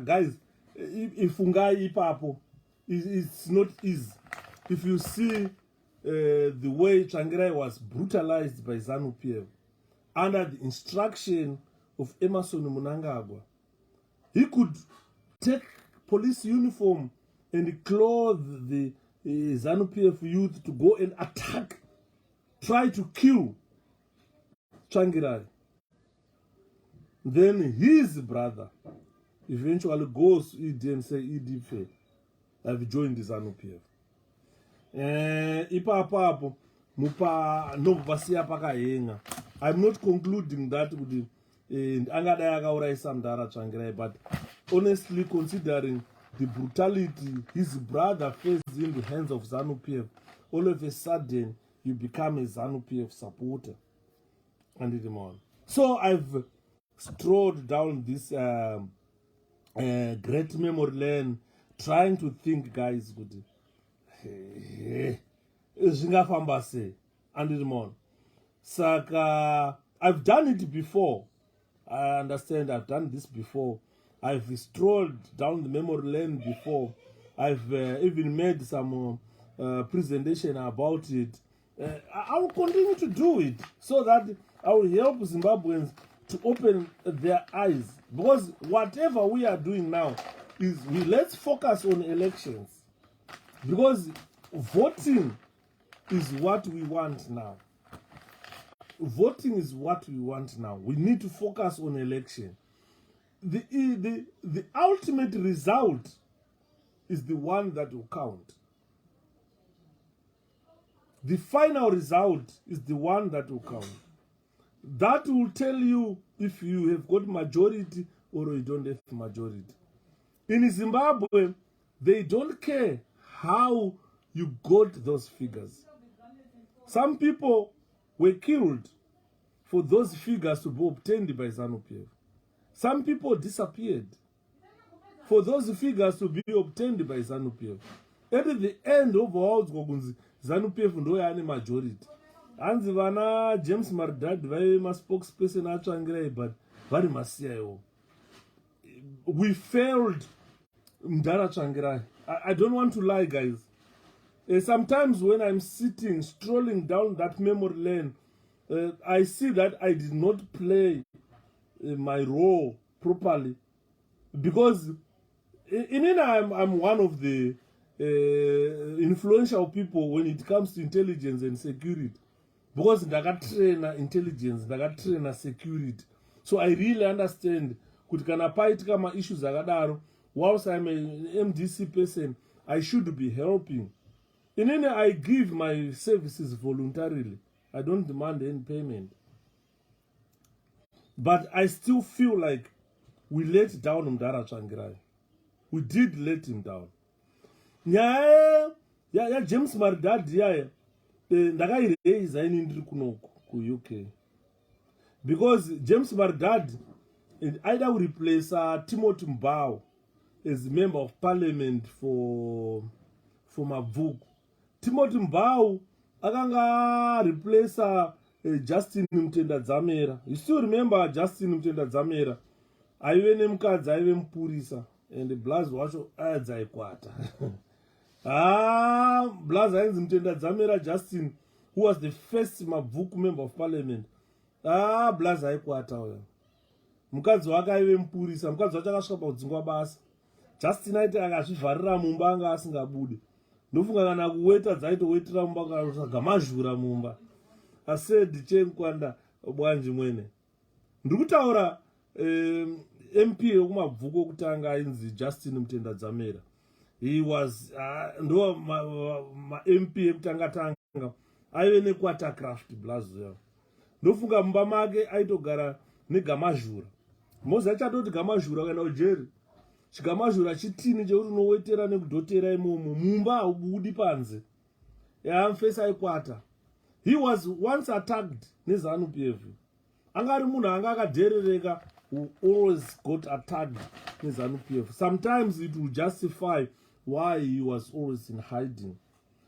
Guys, ifungai ipapo, it's not easy. If you see the way Tsvangirai was brutalized by ZANU-PF under the instruction of Emerson Mnangagwa. He could take police uniform and clothe the ZANU-PF youth to go and attack, try to kill Tsvangirai. Then his brother eventually goes to ED and say, ED, I've joined the ZANU-PF. Ipapo mupa no vasia pakahenga. I'm not concluding that with the angadaya akauraisa Mudhara Tsvangirai, but honestly considering the brutality his brother faced in the hands of ZANU-PF, all of a sudden you become a ZANU-PF supporter. So I've strolled down this great memory lane, trying to think, guys, good. Saka, I've done it before. I understand I've done this before. I've strolled down the memory lane before. I've even made some presentation about it. I will continue to do it so that I will help Zimbabweans to open their eyes. Because whatever we are doing now is let's focus on elections. Because voting is what we want now. Voting is what we want now. We need to focus on election. The ultimate result is the one that will count. The final result is the one that will count. That will tell you if you have got majority or you don't have majority. In Zimbabwe, they don't care how you got those figures. Some people were killed for those figures to be obtained by ZANU-PF. Some people disappeared for those figures to be obtained by ZANU-PF. At the end of all, ZANU-PF ndo yani majority. Hanzi vana James Mardad vaive spokesperson aTsvangirai, but vari masiyayo. We failed Mudhara Tsvangirai. I don't want to lie, guys. Sometimes when I'm sitting, strolling down that memory lane, I see that I did not play my role properly. Because I'm one of the influential people when it comes to intelligence and security. Because ndakatraina intelligence, ndakatraina security. So I really understand kuti kana paitika ma-issues akadaro, whilst I'm an MDC person, I should be helping. I give my services voluntarily. I don't demand any payment. But I still feel like we let down Mudhara Tsvangirai. We did let him down. Yeah, James Mardad, yeah. Ndakairaise ini ndiri kunoku ku UK. Because James Mardad either will replace Timothy Mbao as member of parliament for Mabvuku. Timothy Mbao akanga replace Justin Mutendadzamera. You still remember Justin Mutendadzamera? Aive nemukadzi aive mupurisa and Blazi wacho aidzaikwata. Blazi ainzi Mutendadzamera Justin, who was the first Mabvuku member of parliament. Blazi aikwata uyo. Mukadzi wake aive mupurisa, mukadzi wacho akasvika paudzingwa basa. Justin aiti akazvivharira mumba anga asingabude. Ndofunga kana kuweta dzaitowetera mumba kana gamazhura mumba. I said Chenkwanda bwanji mwene. Ndikutaura MP wekumabvuku okutanga ainzi Justin Mutendadzamera. He was ndo ma MP ekutanga tanga aive nequartercraft Blazo. Ndofunga mumba make aitogara negamazhura. Mozi achatoti gamazhura kana ujeri. Chigamazhura chitini chekuti unowetera nekudhotera imomo mumba haubudi panze. Mfesa aikwata. He was once attacked neZANU-PF. Angari munhu anga akadherereka who always got attacked neZANU-PF. Sometimes it will justify why he was always in hiding.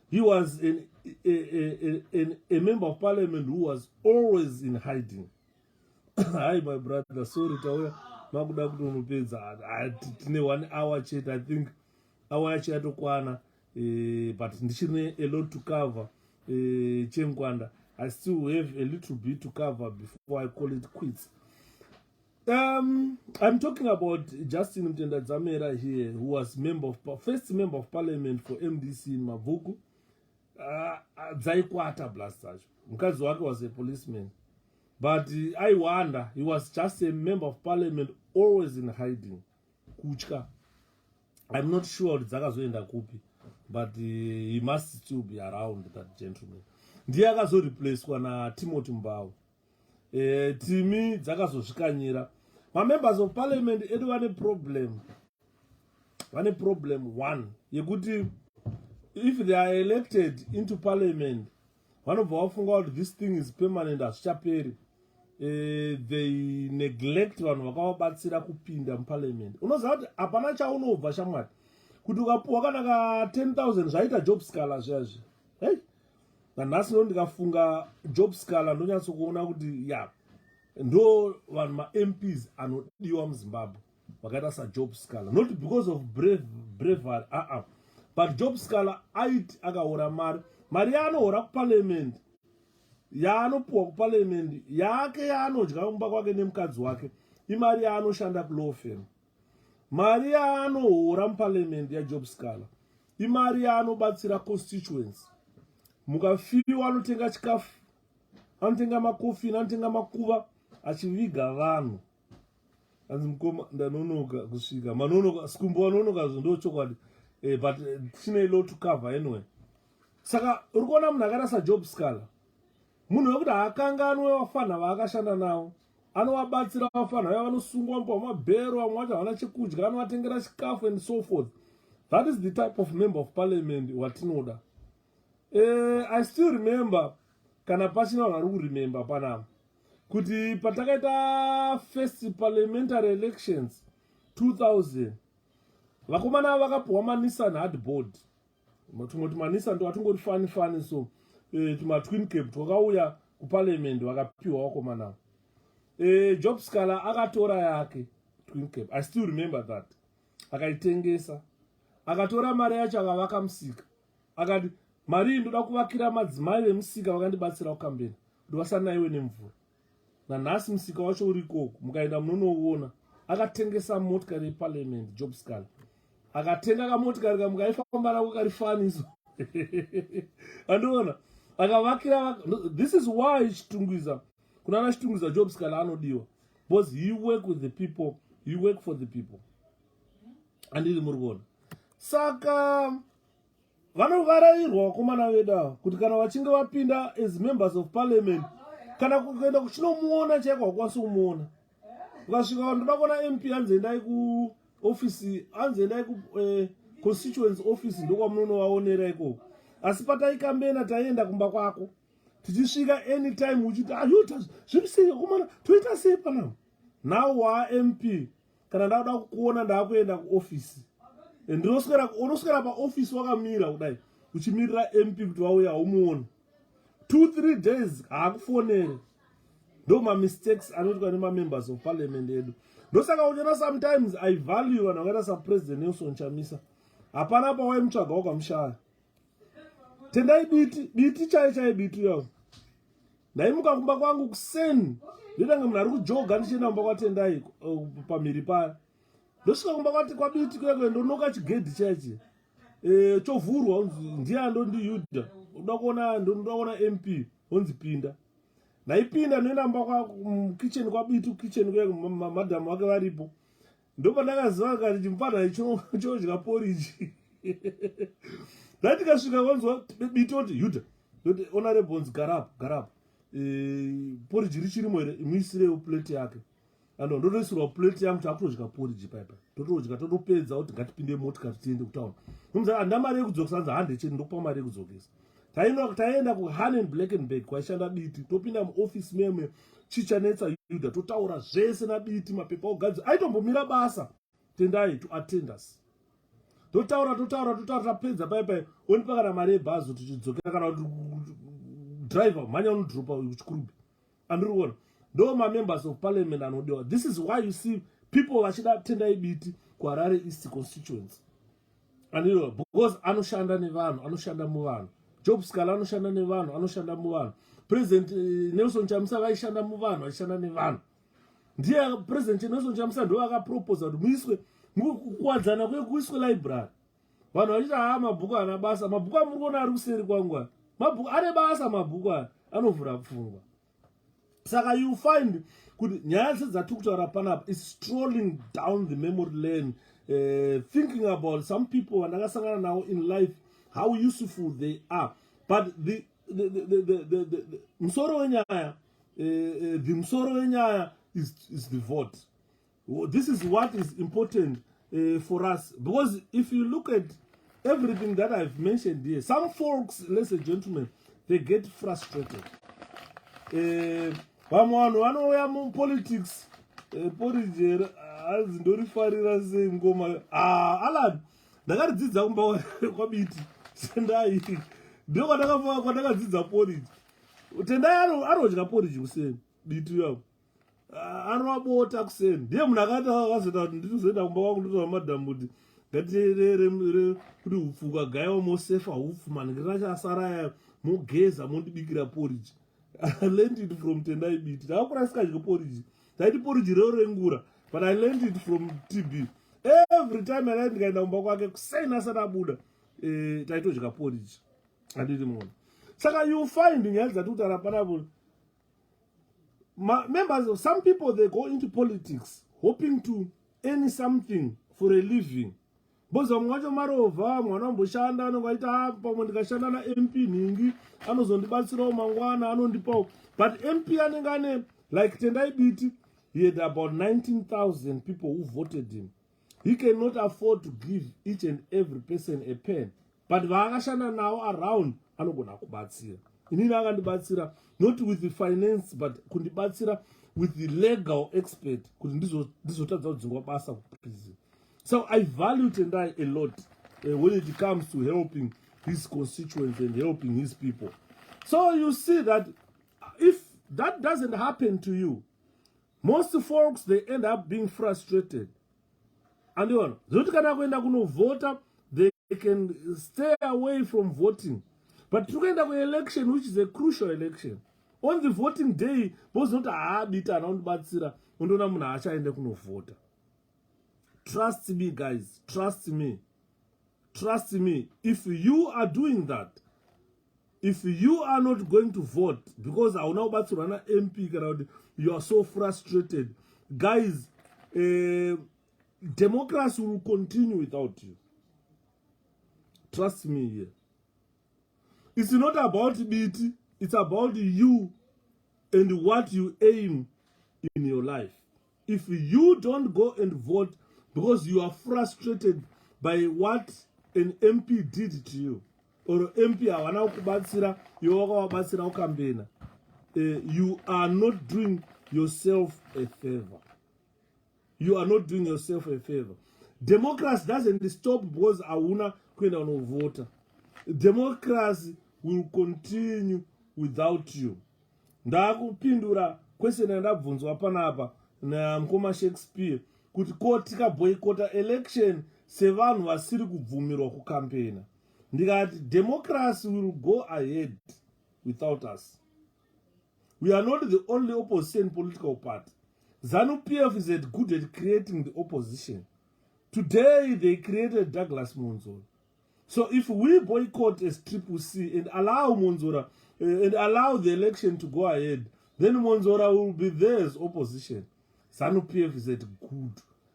He was a member of parliament who was always in hiding. Hi, my brother. Sorry, Tawaya. Makuda kuti unopedza. Tine 1 hour chat. I think hour yacho yatokwana. But ndichine a lot to cover. Chenkwanda. I still have a little bit to cover before I call it quits. I'm talking about Justin Mtendadzamera here, who was first member of parliament for MDC in Mavuku. Dzaikwata blast zacho. Mukadzi wake was a policeman. But I wonder, he was just a member of parliament, always in hiding. Kuchka. I'm not sure dzakazoenda kupi, but he must still be around, that gentleman. Ndiye akazoreplacewa naTimothy Mbau. Timi dzakazosvikanyira. Members of parliament edu vane problem. One yekuti if they are elected into parliament, vanobva vafunga kuti this thing is permanent, hazvichaperi. They neglect vanhu vakavabatsira kupinda muparliament. Unoziva kuti hapana chaunobva shamwari. Kuti ukapuwa kana ka 10,000 zvaita job scala zvazvo. Hey, nanhasi ndikafunga job scala ndonyatsokuona kuti ya ndo vanhu ma-MPs anodiwa muZimbabwe vakaita saJob Scala, not because of bravery, but Job Scala aiti akaora mari yaanohora kuparliament, yaanopuwa kuparliament, yake yaanodya kumba kwake nemukadzi wake, imari yaanoshanda kulaw firm. Mari yaanohora muparliament yaJob Scala imari yaanobatsira constituents. Mukafiwa anotenga chikafu, anotenga makofi, anotenga makuva, achiviga vanhu. Anzi mukoma ndanonoka kusvika manonoka sikumbo wanonoka ndo chokwadi, but chine law to cover anyway. Saka uri kuona munhu akaita saJob Scala, munhu wekuti haakanganwe vafana vaakashanda navo, anovabatsira vafana vaya vanosungwa pamabhero, vamwe vacho havana chekudya, anovatengera chikafu and so forth. That is the type of member of parliament watinoda. I still remember, kana pachina vanhu vari kuremember panapa, kuti patakaita first parliamentary elections 2000, vakomana vakapuwa maNissan hardboard. Tumwe tumaNissan twatungori fani so twin cab twakauya kuparliament vakapiwa vakomana. Job Scala akatora yake twin cab, I still remember that. Akaitengesa, akatora mari yacho akavaka musika, akati mari ndoda kuvakira madzimai vemusika vakandibatsira kukambeni kuti vasanaiwe nemvura. Nanhasi musika wacho uri ikoko, mukaenda munonouona. Akatengesa motikari yeparliament Job Scala, akatenga kamotikari kamukaifamba nako karifaniso. Andoona akavakira. This is why Chitungwiza, kunana Chitungwiza Job Scala anodiwa, because he work with the people, he work for the people. Andili murikuona. Saka vanovarairwa vakomana vedu kuti kana vachinge vapinda as members of parliament, kana kuenda kuchinomuona chaiko hakwanisi kumuona. Ukasvika ndoda kuona MP anzoendai kuofisi, anzoendai constituency office, ndokwamunovaonera ikoko. Asi pataikambena taienda kumba kwako, tichisvika anytime uchiti ayuta zvirisei komana toita sei panapa. Now MP, kana ndauda kukuona ndakuenda kuofisi, unoswera paofisi wakamira kudai uchimirira MP kuti vauya haumuoni. 2-3 days haakufonere. Ndo mistakes anoitwa nemamembers of parliament edu. Ndosaka uchiona sometimes I value vanhu vakaita saPresident Nelson Chamisa. Hapana pawaimutsvaga ukamushaya. Tendai biti chai biti yavo. Ndaimuka kumba kwangu kuseni, ndotange munhu ari kujoga ndichienda kumba kwaTendai pamhiri paya. Ndosvika kumba kwabiti kwekwe ndonoka chigedhi chaichi. Chovhurwa unzi ndiye ndondi Yuda. Ndoda kuona MP unzi pinda. Naipinda noenda mba kitchen kwabiti, kitchen kwekwe madam wake varipo. Ndopa ndakaziva kuti chimpana chodya porridge. Ndatikasvika wanzwa biti oti Yuda, ndoti honorable garap. Porridge richirimo here, imuisirewo plate yake. Ando ndotoisirwa plate yangu takutodya porridge paipa. Totodya totopedza kuti ngatipinde motikari tiende kutauna. Nomuzana handina mari yekudzokesa, hanzi hande chete ndokupa mari yekudzokesa. Taenda kuHanen Blackenberg kwaishanda biti, topinda muofisi meme chichanetsa Yuda, totaura zvese nabiti, mapepa ogadzira. Aitombomira basa Tendai to attend us. Totaura tapedza paipai onipa kana mari yebhazi tichidzokera kana kuti driver mhanya unodropa kuchikurubhi. Andiriona ndo members of parliament anodiwa. This is why you see people vachida Tendai biti kuHarare East constituency. Andiriona because anoshanda nevanhu, anoshanda muvanhu. Job Scala anoshanda nevanhu, anoshanda muvanhu. President Nelson Chamisa vaishanda muvanhu, vaishanda nevanhu. ndiye president Nelson Chamisa ndo akaproposa kuti muiswe kuwadzana kuiswe library. Vanhu vachiti mabhuku ana basa, mabhuku amuri kuona ari kuseri kwangu, mabhuku ane basa, mabhuku anovhura pfungwa. Saka you find kuti nyaya dzatiri kutaura panapa is strolling down the memory lane, thinking about some people vandakasangana navo in life, how useful they are. But the musoro wenyaya, the musoro wenyaya is the vote. This is what is important for us, because if you look at everything that I've mentioned here, some folks, ladies and gentlemen, they get frustrated. Vamwe vanouya mupolitics porije azindorifarira sei ngoma. Alan, ndakadzidza kumba kwabiti sendai ndio kwandakadzidza porije. Tendai anodya porije kuseni biti yavo, anovabota kuseni. Ndiye munhu akazota kuti ndirizoenda kumba kwangu ndotaura madhamu kuti ngatireere kuti hupfu ukagayiwa mosefa hupfu mani ngirachasara mogeza mondibikira porije. I learned it from Tendai Biti. Takakura sikadye porridge. Taiti porridge rero rengura, but I learned it from TB. Every time I ndikaenda kumba kwake kuseni asati abuda, taitodya porridge. Handiti muona. Saka you find nyaya dzatiri kutaura panapa, members, some people they go into politics hoping to earn something for a living. Boza mwacho marova mwana mboshanda anongaita pamwe ndikashanda na MP ningi anozondibatsirawo mangwana anondipawo. But MP anengane like Tendai Biti, he had about 19,000 people who voted him. He cannot afford to give each and every person a pen. But vaakashanda nawo around anogona kubatsira. Inini akandibatsira not with the finance but kundibatsira with the legal expert kuti ndizotadza kudzingwa basa kuprison. So I value Tendai a lot when it comes to helping his constituents and helping his people. So you see that if that doesn't happen to you, most folks, they end up being frustrated. And you know, they can stay away from voting. But to get an election, which is a crucial election, on the voting day, most not a habit around Batsira, vote. Trust me, guys. Trust me. Trust me. If you are doing that, if you are not going to vote because I know about Surana MP, you are so frustrated, guys. Democracy will continue without you. Trust me here. It's not about BT. It's about you and what you aim in your life. If you don't go and vote because you are frustrated by what an MP did to you, or MP awana kubatsira yoga wabatsira ukambena, you are not doing yourself a favor. You are not doing yourself a favor. Democracy doesn't stop because awuna kwenda no voter. Democracy will continue without you. Ndakupindura question ndabvunzwa panapa na mkoma Shakespeare kuti kotika boycota election sevanhu vasiri kubvumirwa kukampena. Ndikati democracy will go ahead without us. We are not the only opposition political party. ZANU-PF is good at creating the opposition. Today they created Douglas Monzora. So if we boycott as Triple C and allow Monzora and allow the election to go ahead, then Monzora will be there as opposition. ZANU-PF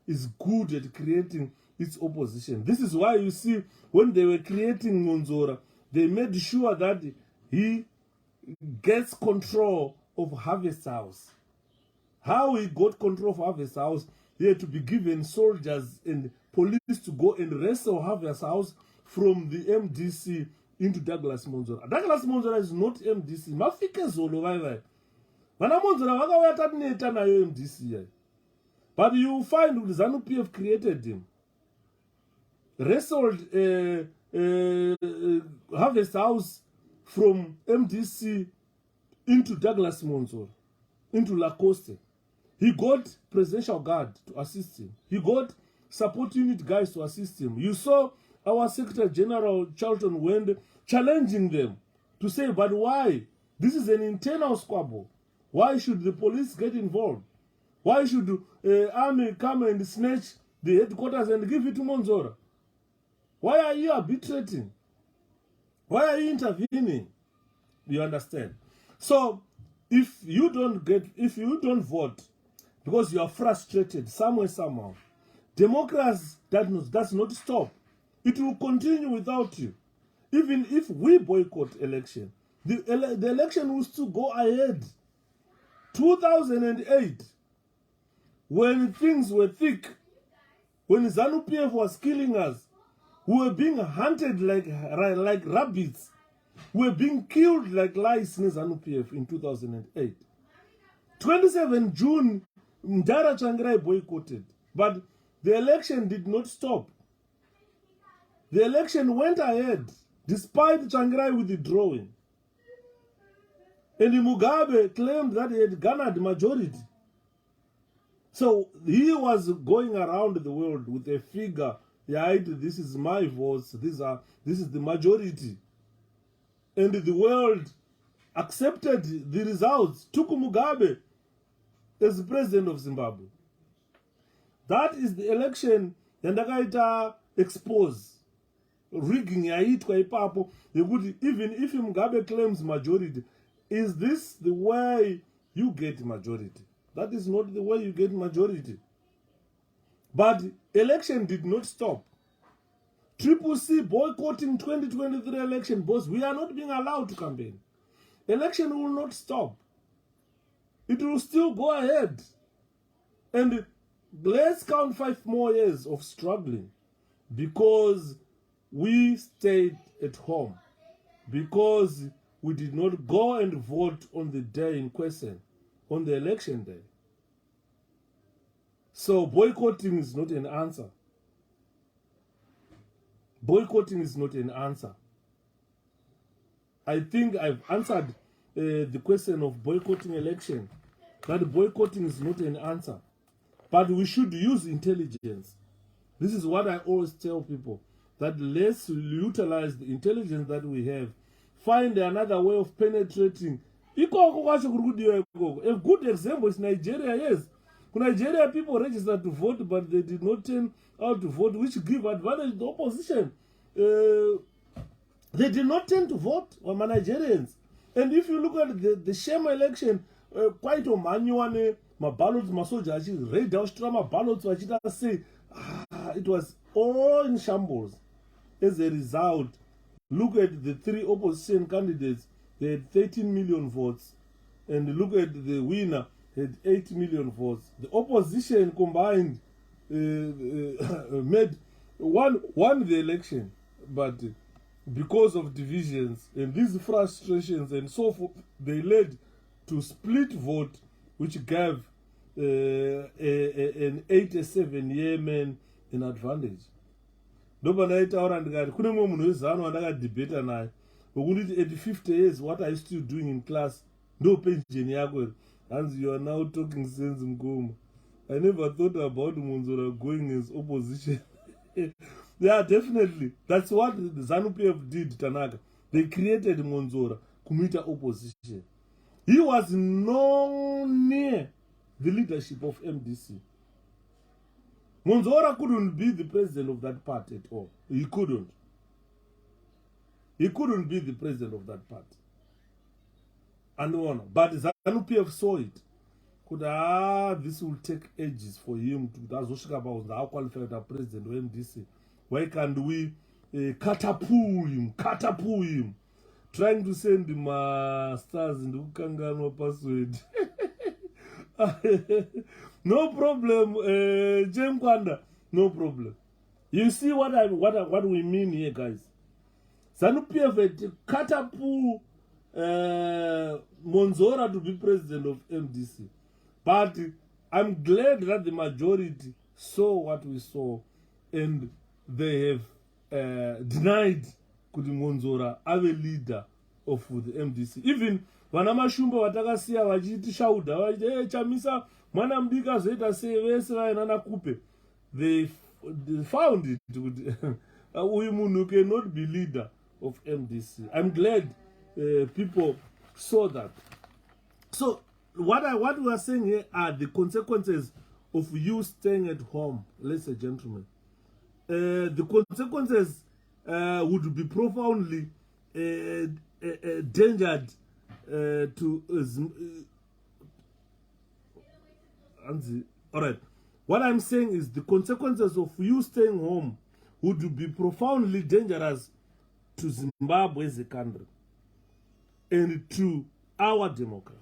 is good at creating its opposition. This is why you see when they were creating Monzora, they made sure that he gets control of Harvest House. How he got control of Harvest House, he had to be given soldiers and police to go and wrestle Harvest House from the MDC into Douglas Monzora. Douglas Monzora is not MDC. Mafike zolo vai. Vana Monzora vakauya tatineta nayo MDC. But you find that ZANU-PF created him. Wrestled Harvest House from MDC into Douglas Monzora, into Lacoste. He got presidential guard to assist him. He got support unit guys to assist him. You saw our Secretary General Charlton Wende challenging them to say, but why? This is an internal squabble. Why should the police get involved? Why should army come and snatch the headquarters and give it to Monzora? Why are you arbitrating? Why are you intervening? You understand? So if you don't vote because you are frustrated somewhere, somehow, democracy does not stop. It will continue without you. Even if we boycott election, the election will still go ahead. 2008, when things were thick, when ZANU-PF was killing us, we were being hunted like rabbits. We were being killed like lice in ZANU-PF in 2008. 27 June, Ndara Tsvangirai boycotted. But the election did not stop. The election went ahead, despite Tsvangirai withdrawing. And Mugabe claimed that he had garnered majority. So he was going around the world with a figure, right? This is my votes, this is the majority. And the world accepted the results, took Mugabe as the president of Zimbabwe. That is the election yandakaita expose. Rigging yaitwa ipapo, even if Mugabe claims majority, is this the way you get majority? That is not the way you get majority. But election did not stop. Triple C boycotting 2023 election, boss. We are not being allowed to campaign. Election will not stop. It will still go ahead. And let's count 5 more years of struggling because we stayed at home, because we did not go and vote on the day in question, on the election day. So boycotting is not an answer. Boycotting is not an answer. I think I've answered the question of boycotting election. That boycotting is not an answer. But we should use intelligence. This is what I always tell people, that let's utilize the intelligence that we have. Find another way of penetrating. A good example is Nigeria, yes. Nigeria people registered to vote, but they did not turn out to vote, which give advantage to the opposition. They did not turn to vote, Nigerians. And if you look at the Shema election, quite a manual, my ballots, my soldiers, raid Australia, my ballots, say, it was all in shambles. As a result, look at the 3 opposition candidates, they had 13 million votes. And look at the winner, had 8 million votes. The opposition combined won the election, but because of divisions and these frustrations and so forth, they led to split vote, which gave an 87-year man an advantage. Nobody around the guy. Couldn't move wezano andakadebata naye. At 50 years, what are you still doing in class? No pension yako. And you are now talking sense Mgomo. I never thought about Monzora going as opposition. Yeah, definitely. That's what the ZANU-PF did, Tanaka. They created Monzora, Kumita opposition. He was no near the leadership of MDC. Monzora couldn't be the president of that party at all. He couldn't. He couldn't be the president of that party. And one. But ZANU-PF saw it. This will take ages for him to qualify as president of MDC. Why can't we catapult him? Trying to send him stars in the Ukangano password. No problem, James Kwanda. No problem. You see what we mean here, guys. ZANU-PF catapult Monzora to be president of MDC. But I'm glad that the majority saw what we saw and they have denied Kuti Monzora as a leader of the MDC. Even Vanamashumba watakasiya vachiti shauda vachiti chamisa mwana mdika zoita sei vese vainana kupe. They found it. Uyu munhu cannot be leader of MDC. I'm glad people saw that. So what we are saying here are the consequences of you staying at home, ladies and gentlemen. The consequences would be profoundly endangered to all right. What I'm saying is the consequences of you staying home would be profoundly dangerous to Zimbabwe as a country and to our democracy.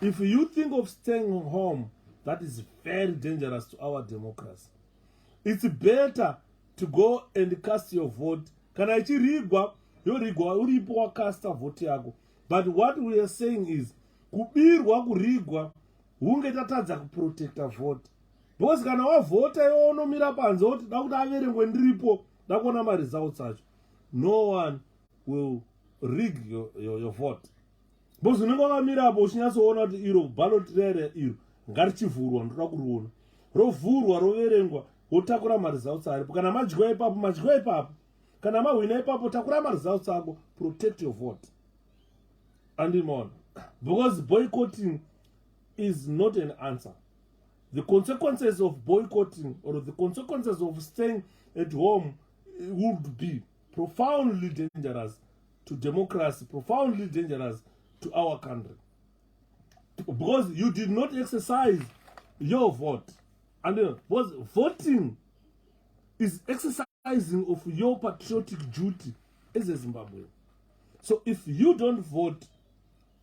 If you think of staying home, that is very dangerous to our democracy. It's better to go and cast your vote. Kana ichirigwa, yorigwa uripo wakasta vote yako. But what we are saying is, kubirwa kurigwa, hunge tatadza kuprotecta vote. Because kana wavota iwo unomira panze kuti dakuti averengwe ndiripo ndakuona results acho. No one will rig your vote. Because unenge wakamira apo uchinyatsoona kuti iro ballot rere iro ngarichivhurwa ndoda kuriona. Rovhurwa roverengwa wotakura results aripo. Kana madyiwa ipapo. Kana mahwina ipapo takura results ako, protect your vote. Andimona. Because boycotting is not an answer. The consequences of boycotting or the consequences of staying at home would be profoundly dangerous to democracy, profoundly dangerous to our country. Because you did not exercise your vote. And because voting is exercising of your patriotic duty as a Zimbabwean. So if you don't vote,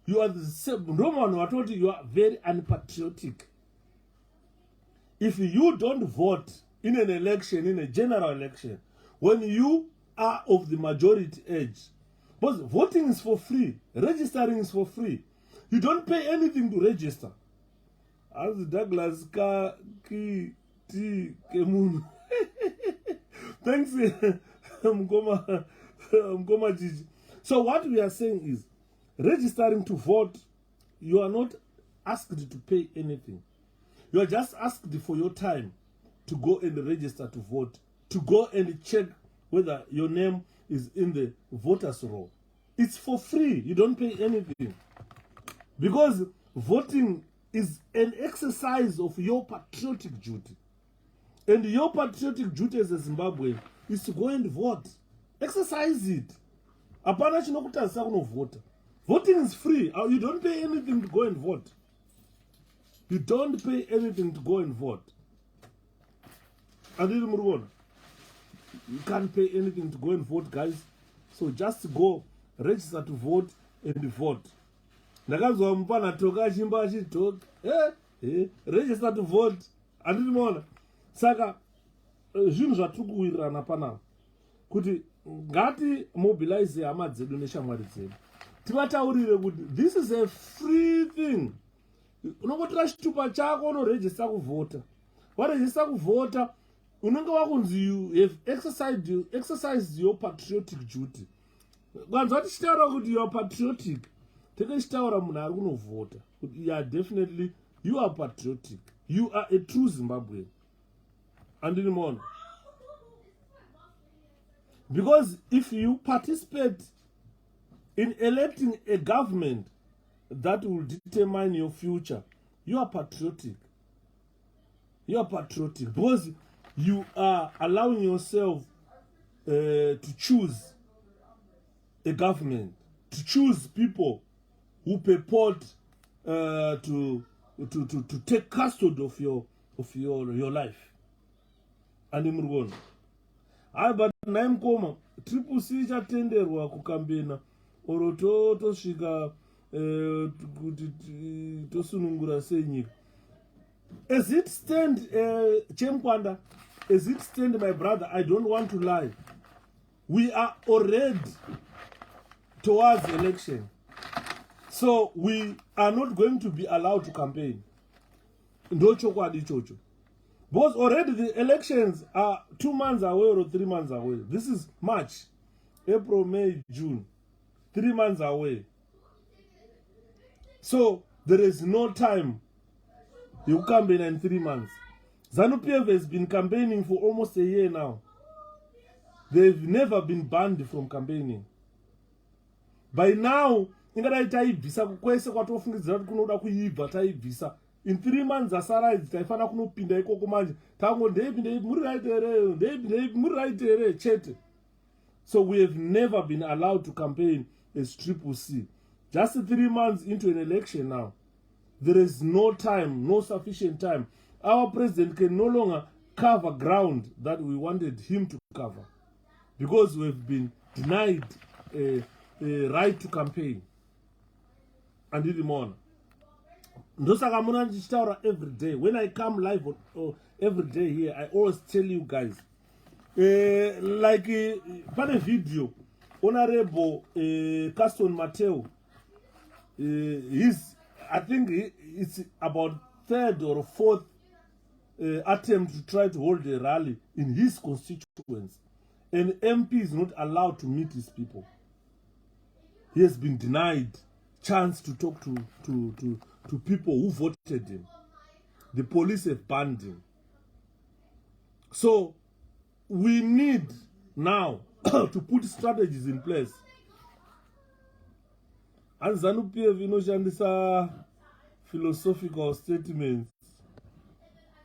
you are the same. Roman, I told you are very unpatriotic. If you don't vote in an election, in a general election, when you are of the majority age, because voting is for free, registering is for free. You don't pay anything to register. As Douglas Ki Kemun. Thanks, Mgoma Gigi. So what we are saying is, registering to vote, you are not asked to pay anything. You are just asked for your time to go and register to vote, to go and check whether your name is in the voters' roll. It's for free. You don't pay anything. Because voting is an exercise of your patriotic duty. And your patriotic duty as a Zimbabwean is to go and vote. Exercise it. Apana chinokutadzisa kunovhota. Voting is free. You don't pay anything to go and vote. You don't pay anything to go and vote. You can't pay anything to go and vote, guys. So just go, register to vote, and vote. Ndakanzwa mupana toka achimba achitoka. Register to vote. Andinoona. Saka zvinhu zvatiri kuwirirana panapa kuti ngati mobilize hama dzedu neshamwari dzedu. Tivataurire kuti this is a free thing. Unongotora chitupa chako unoregister kuvhota. Waregister kuvhota, unenge wakunzi you have exercised your patriotic duty. Kwanza tichitaura kuti you are patriotic, tekechitaura munhu ari kunovhota kuti you are patriotic. You are a true Zimbabwean. Andinimona. Because if you participate in electing a government that will determine your future, you are patriotic. You are patriotic because you are allowing yourself to choose a government, to choose people who purport to take custody of your life. And imurgona. But naim koma triple C chatenderwa kukambena oro tosvika tosunungura senyika. As it stand, Chemkwanda, as it stand, my brother, I don't want to lie. We are already towards election. So we are not going to be allowed to campaign. Because already the elections are 2 months away or 3 months away. This is March, April, May, June. 3 months away. So there is no time. You campaign in 3 months. ZANU-PF has been campaigning for almost a year now. They've never been banned from campaigning. By now, ingadai taibvisa kwese kwatofungidzira kuti kunoda kuibva taibvisa in 3 months asara idzi taifanira kunopinda ikoko manje tango ndeipi muri right here ndeipi muri right here chete. So we have never been allowed to campaign as Triple C. Just 3 months into an election now, there is no time, no sufficient time. Our president can no longer cover ground that we wanted him to cover because we have been denied a right to campaign. And ndiri ndosaka muna ndichitaura every day when I come live every day here. I always tell you guys pane video honorable Caston Mateo, I think it's about 3rd or 4th attempt to try to hold a rally in his constituents, and MP is not allowed to meet his people. He has been denied chance to talk to people who voted him. The police have banned him. So we need now to put strategies in place. And ZANU-PF inoshandisa philosophical statements.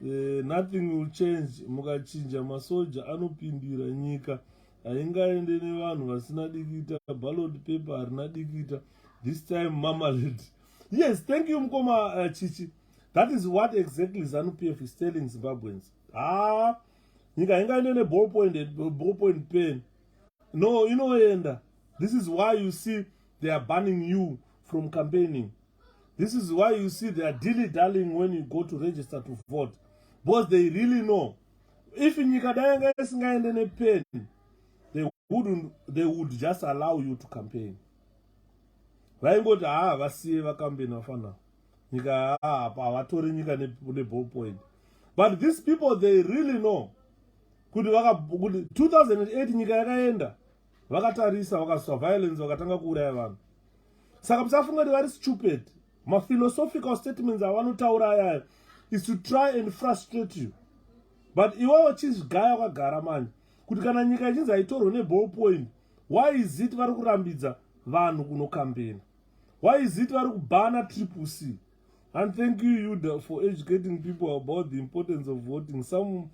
Nothing will change. Mukachinja masoja anopindira nyika. Haingaende nevanhu vasina dikita. Ballot paper harina dikita. This time marmalade. Yes, thank you Mkoma Chichi. That is what exactly ZANU-PF is telling Zimbabweans. Nyika haingaende ne ballpoint pen. No, you know, and this is why you see they are banning you from campaigning. This is why you see they are dilly-dallying when you go to register to vote. Because they really know. If in Nyikadanga isingaende ne pen, they would just allow you to campaign. Vaingoti vasiye vacampaign vafana. Nyika vatori nyika ne ballpoint. But these people, they really know. Kuti 2008 nyika yakaenda. Vakatarisa vakaswa violence vakatanga kuuraya vanhu. Saka musafunga kuti vari stupid. My philosophical statements avanotaura aya is to try and frustrate you. But iwewe chizigaya wakagara manje kuti kana nyika ichinzi haitorwe neballpoint, why is it vari kurambidza vanhu kunocampaign? Why is it vari kubana Triple C? And thank you Yuda for educating people about the importance of voting. Some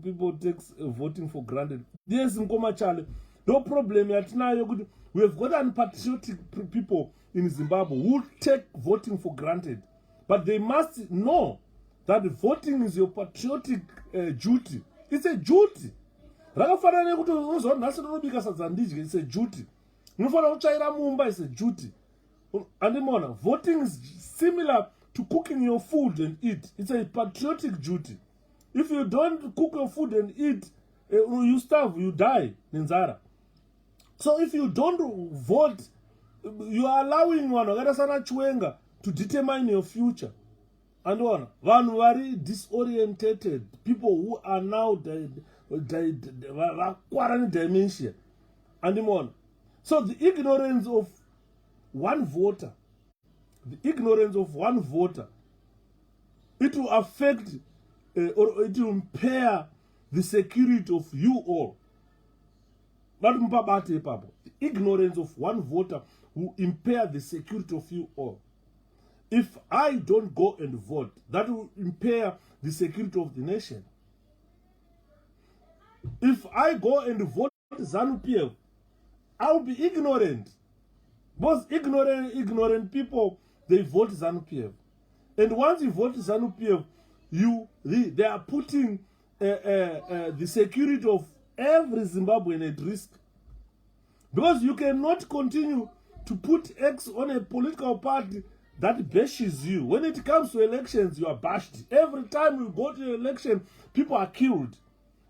people take voting for granted. Yes, Mkoma Chale. No problem yatinayo. We have got unpatriotic people in Zimbabwe who take voting for granted. But they must know that voting is your patriotic duty. It's a duty. It's a duty. It's a duty. And voting is similar to cooking your food and eat. It's a patriotic duty. If you don't cook your food and eat, you starve, you die. So if you don't vote, you are allowing one to determine your future. And one very disorientated people who are now acquiring dementia. And one. So the ignorance of one voter, it will affect or it will impair the security of you all. The ignorance of one voter will impair the security of you all. If I don't go and vote, that will impair the security of the nation. If I go and vote ZANU-PF, I will be ignorant. Most ignorant people, they vote ZANU-PF. And once you vote ZANU-PF, they are putting the security of every Zimbabwean at risk. Because you cannot continue to put X on a political party that bashes you. When it comes to elections, you are bashed. Every time you go to an election, people are killed.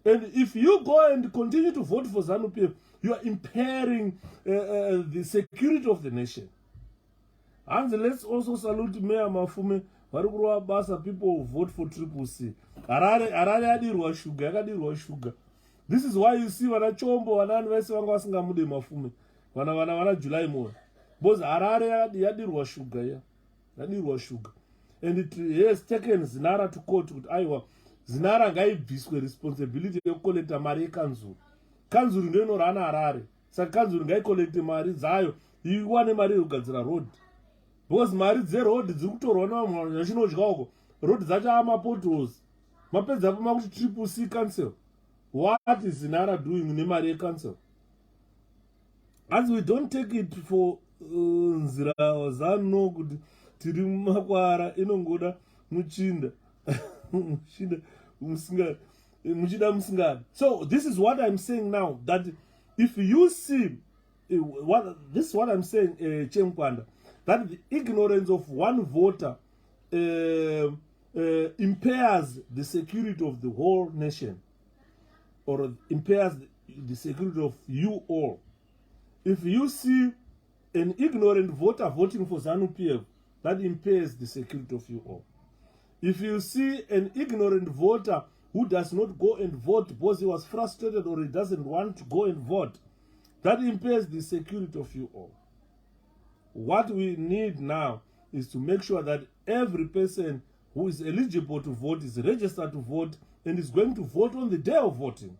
And if you go and continue to vote for ZANU-PF, you are impairing the security of the nation. And let's also salute Mayor Mafume. People vote for Triple C. This is why you see Chombo and West Wangamude Mafume. Wana July more. Because Harare yadirwa sugar. And it has taken Zinara to court with Iowa. Zinara ngaibviswe responsibility yokukolekta mari yekanzuru. Kanzuru ndio inorana Harare. Saka kanzuru ngaikolekte mari dzayo iwane mari yekugadzira road, because mari dzeroad dziri kutorwa nevamwe vachinodya uko. Road dzacho amapotholes, mapedza pama kuti triple C cancel. What is Sinara doing nemari yecancel? As we don't take it for nzira zano kuti tiri mumakwara inongoda muchinda muchida musingadi. So this is what I'm saying now, that if you see this is what I'm saying, Chemkwanda, that the ignorance of one voter impairs the security of the whole nation, or impairs the security of you all. If you see an ignorant voter voting for ZANU-PF, that impairs the security of you all. If you see an ignorant voter who does not go and vote because he was frustrated or he doesn't want to go and vote, that impairs the security of you all. What we need now is to make sure that every person who is eligible to vote is registered to vote and is going to vote on the day of voting.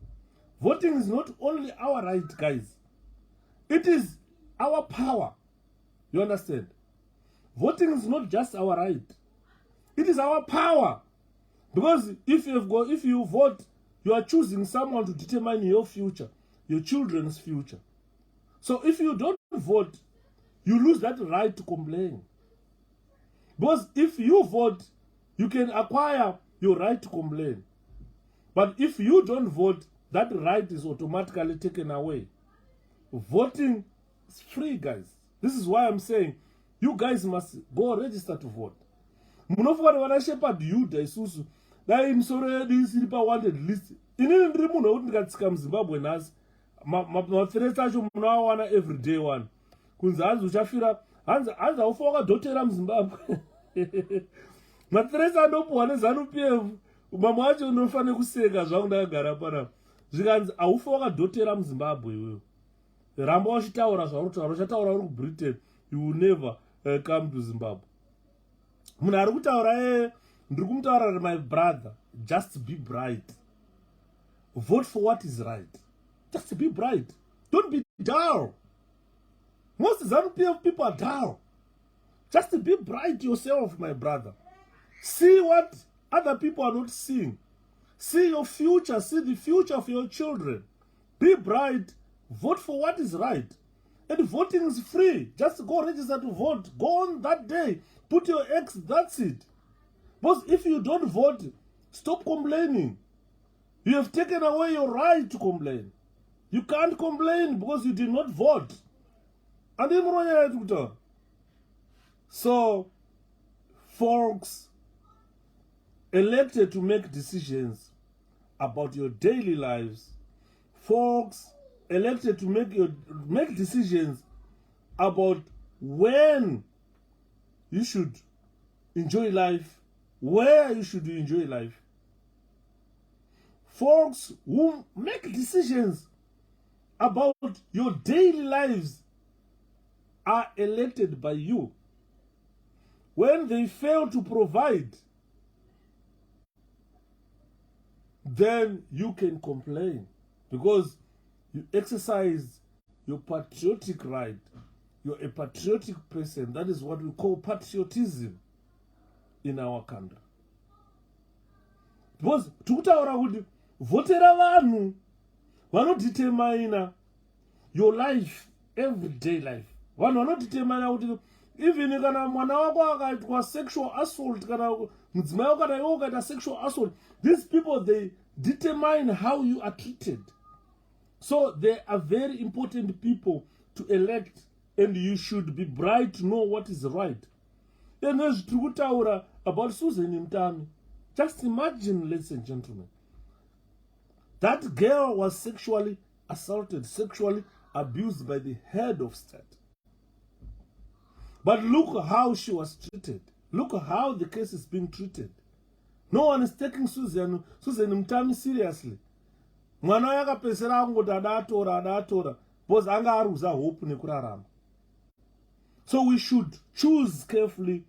Voting is not only our right, guys. It is our power. You understand? Voting is not just our right. It is our power. Because if you vote, you are choosing someone to determine your future, your children's future. So if you don't vote, you lose that right to complain. Because if you vote, you can acquire your right to complain. But if you don't vote, that right is automatically taken away. Voting is free, guys. This is why I'm saying you guys must go register to vote. Munofuka wana shepherd Yuda isusu dai misoro yedu isiri pa wanted list. Inini ndiri munhu wekuti ndikatsika muZimbabwe nhasi mafiresi acho munoawana everyday one. Kunzi hanzi uchafira hanzi aufa wakadhotera muZimbabwe. Mafiresi anopuwa neZANU-PF mamwe acho unofanira kuseka zvangu ndakagara panapa. Zvikanzi aufa wakadhotera muZimbabwe iwewe. Ramba wachitaura zvauri uchataura uri kuBritain, you will never come to Zimbabwe. Munhu ari kutaura ndiri kumutaura my brother, just be bright. Vote for what is right. Just be bright. Don't be dull. Most ZANU-PF people are dull. Just be bright yourself, my brother. See what other people are not seeing. See your future. See the future of your children. Be bright. Vote for what is right. And voting is free. Just go register to vote. Go on that day. Put your X. That's it. Because if you don't vote, stop complaining. You have taken away your right to complain. You can't complain because you did not vote. And so, folks, elected to make decisions about your daily lives, folks elected to make decisions about when you should enjoy life, where you should enjoy life. Folks who make decisions about your daily lives are elected by you. When they fail to provide, then you can complain because you exercise your patriotic right. You're a patriotic person. That is what we call patriotism in our country. Because tukutaura kuti votera vanhu vanodetermine your life, everyday life. Vanhu vanodetermine kuti even kana mwana wako akaitwa sexual assault, kana mudzimai wako kana iwe ukaita sexual assault, these people, they determine how you are treated. So they are very important people to elect, and you should be bright to know what is right. And as to about Susan Mtami, just imagine, ladies and gentlemen, that girl was sexually assaulted, sexually abused by the head of state. But look how she was treated. Look how the case is being treated. No one is taking Susan Mtami seriously. Mwana yakapesera angoti adatora because anga aruza hope nekurarama. So we should choose carefully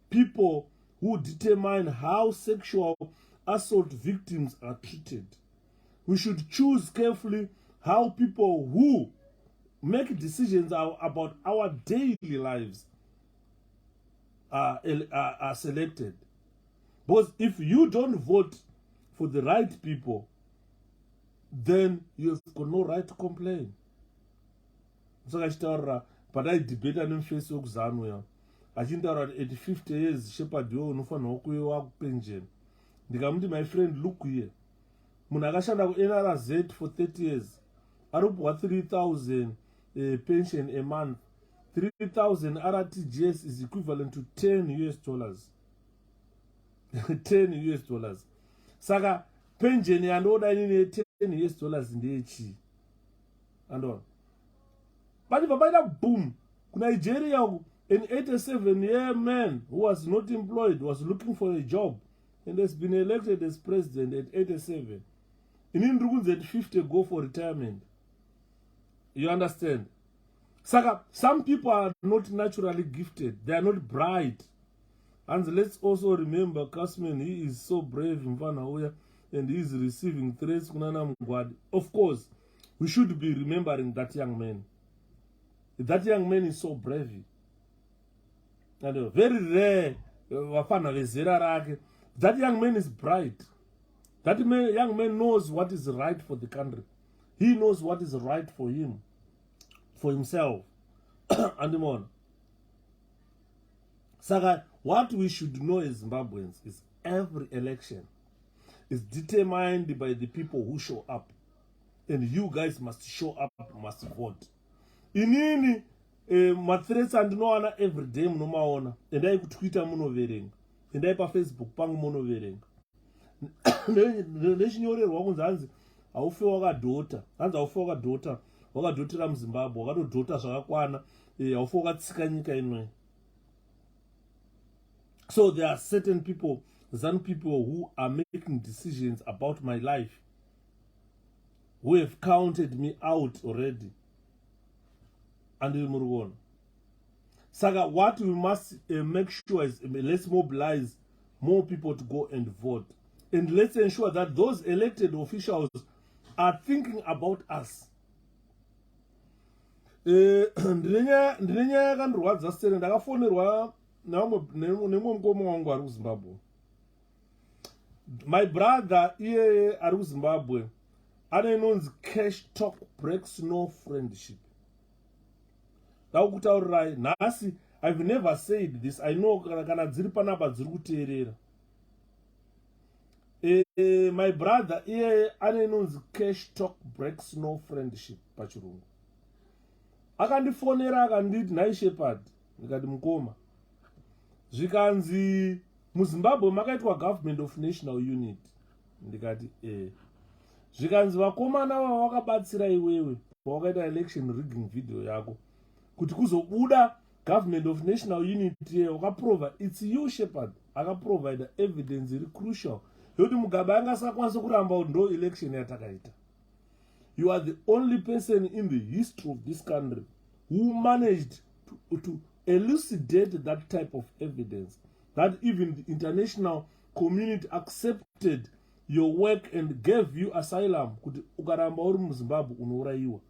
people who determine how sexual assault victims are treated. We should choose carefully how people who make decisions about our daily lives are selected. Because if you don't vote for the right people, then you've got no right to complain. Saka achitaurira padaidhibheta nemufesi wekuzanu ya achintaura kuti at 50 years shepherd iwe unofanirwa kuiwa kupension. Ndikamuti my friend look here, munhu akashanda kuNRZ for 30 years ari kupiwa 3000 pension a month. 3000 RTGS is equivalent to $10. 10 US dollars. Saka pension yandoda inine $10 US ndechi. Andona. But if I boom, Nigeria, an 87-year man who was not employed, was looking for a job, and has been elected as president at 87. In Indruguns at 50 go for retirement. You understand? Saka, some people are not naturally gifted. They are not bright. And let's also remember, Kasman, he is so brave in Vanawaya, and he is receiving threats. Of course, we should be remembering that young man. That young man is so brave. And very rare. That young man is bright. That young man knows what is right for the country. He knows what is right for him, for himself. And on. Saka, what we should know as Zimbabweans is every election is determined by the people who show up. And you guys must show up, must vote. Inini mathreats andinowana every day munomaona, endai kuTwitter munoverenga, endai paFacebook pangu munoverenga. Ndechinyorerwa kunzi hanzi haufe wakadhota, hanzi haufe wakadhota, wakadhotera muZimbabwe, wakatodhota zvakakwana, haufe wakatsika nyika inwe. So there are certain people, some people who are making decisions about my life, who have counted me out already. And Murugon. Saga, what we must make sure is let's mobilize more people to go and vote. And let's ensure that those elected officials are thinking about us. Ndinenya kandurwadza sere ndakafonerwa nemwe mukoma wangu ari kuZimbabwe. My brother iye ari kuZimbabwe anenonzi cash talk breaks no friendship. Daukutaurirai nhasi, I've never said this. I know kana dziri panapa dziri kuteerera. My brother iye anenonzi cash talk breaks no friendship pachirungu. Akandifonera akanditi nhai Shepherd, ndikati mukoma. Zvikanzi muZimbabwe makaitwa government of national unity. Ndikati Zvikanzi vakomana vakabatsira iwewe pawakaita election rigging video yako. Kuti kuzobuda government of national unity wakaprova, it's you Shepherd akaprovide evidence iri crucial yoti Mugabe angasakwanisa kuramba ndo election yatakaita. You are the only person in the history of this country who managed to elucidate that type of evidence, that even the international community accepted your work and gave you asylum kuti ukaramba uri muZimbabwe unourayiwa.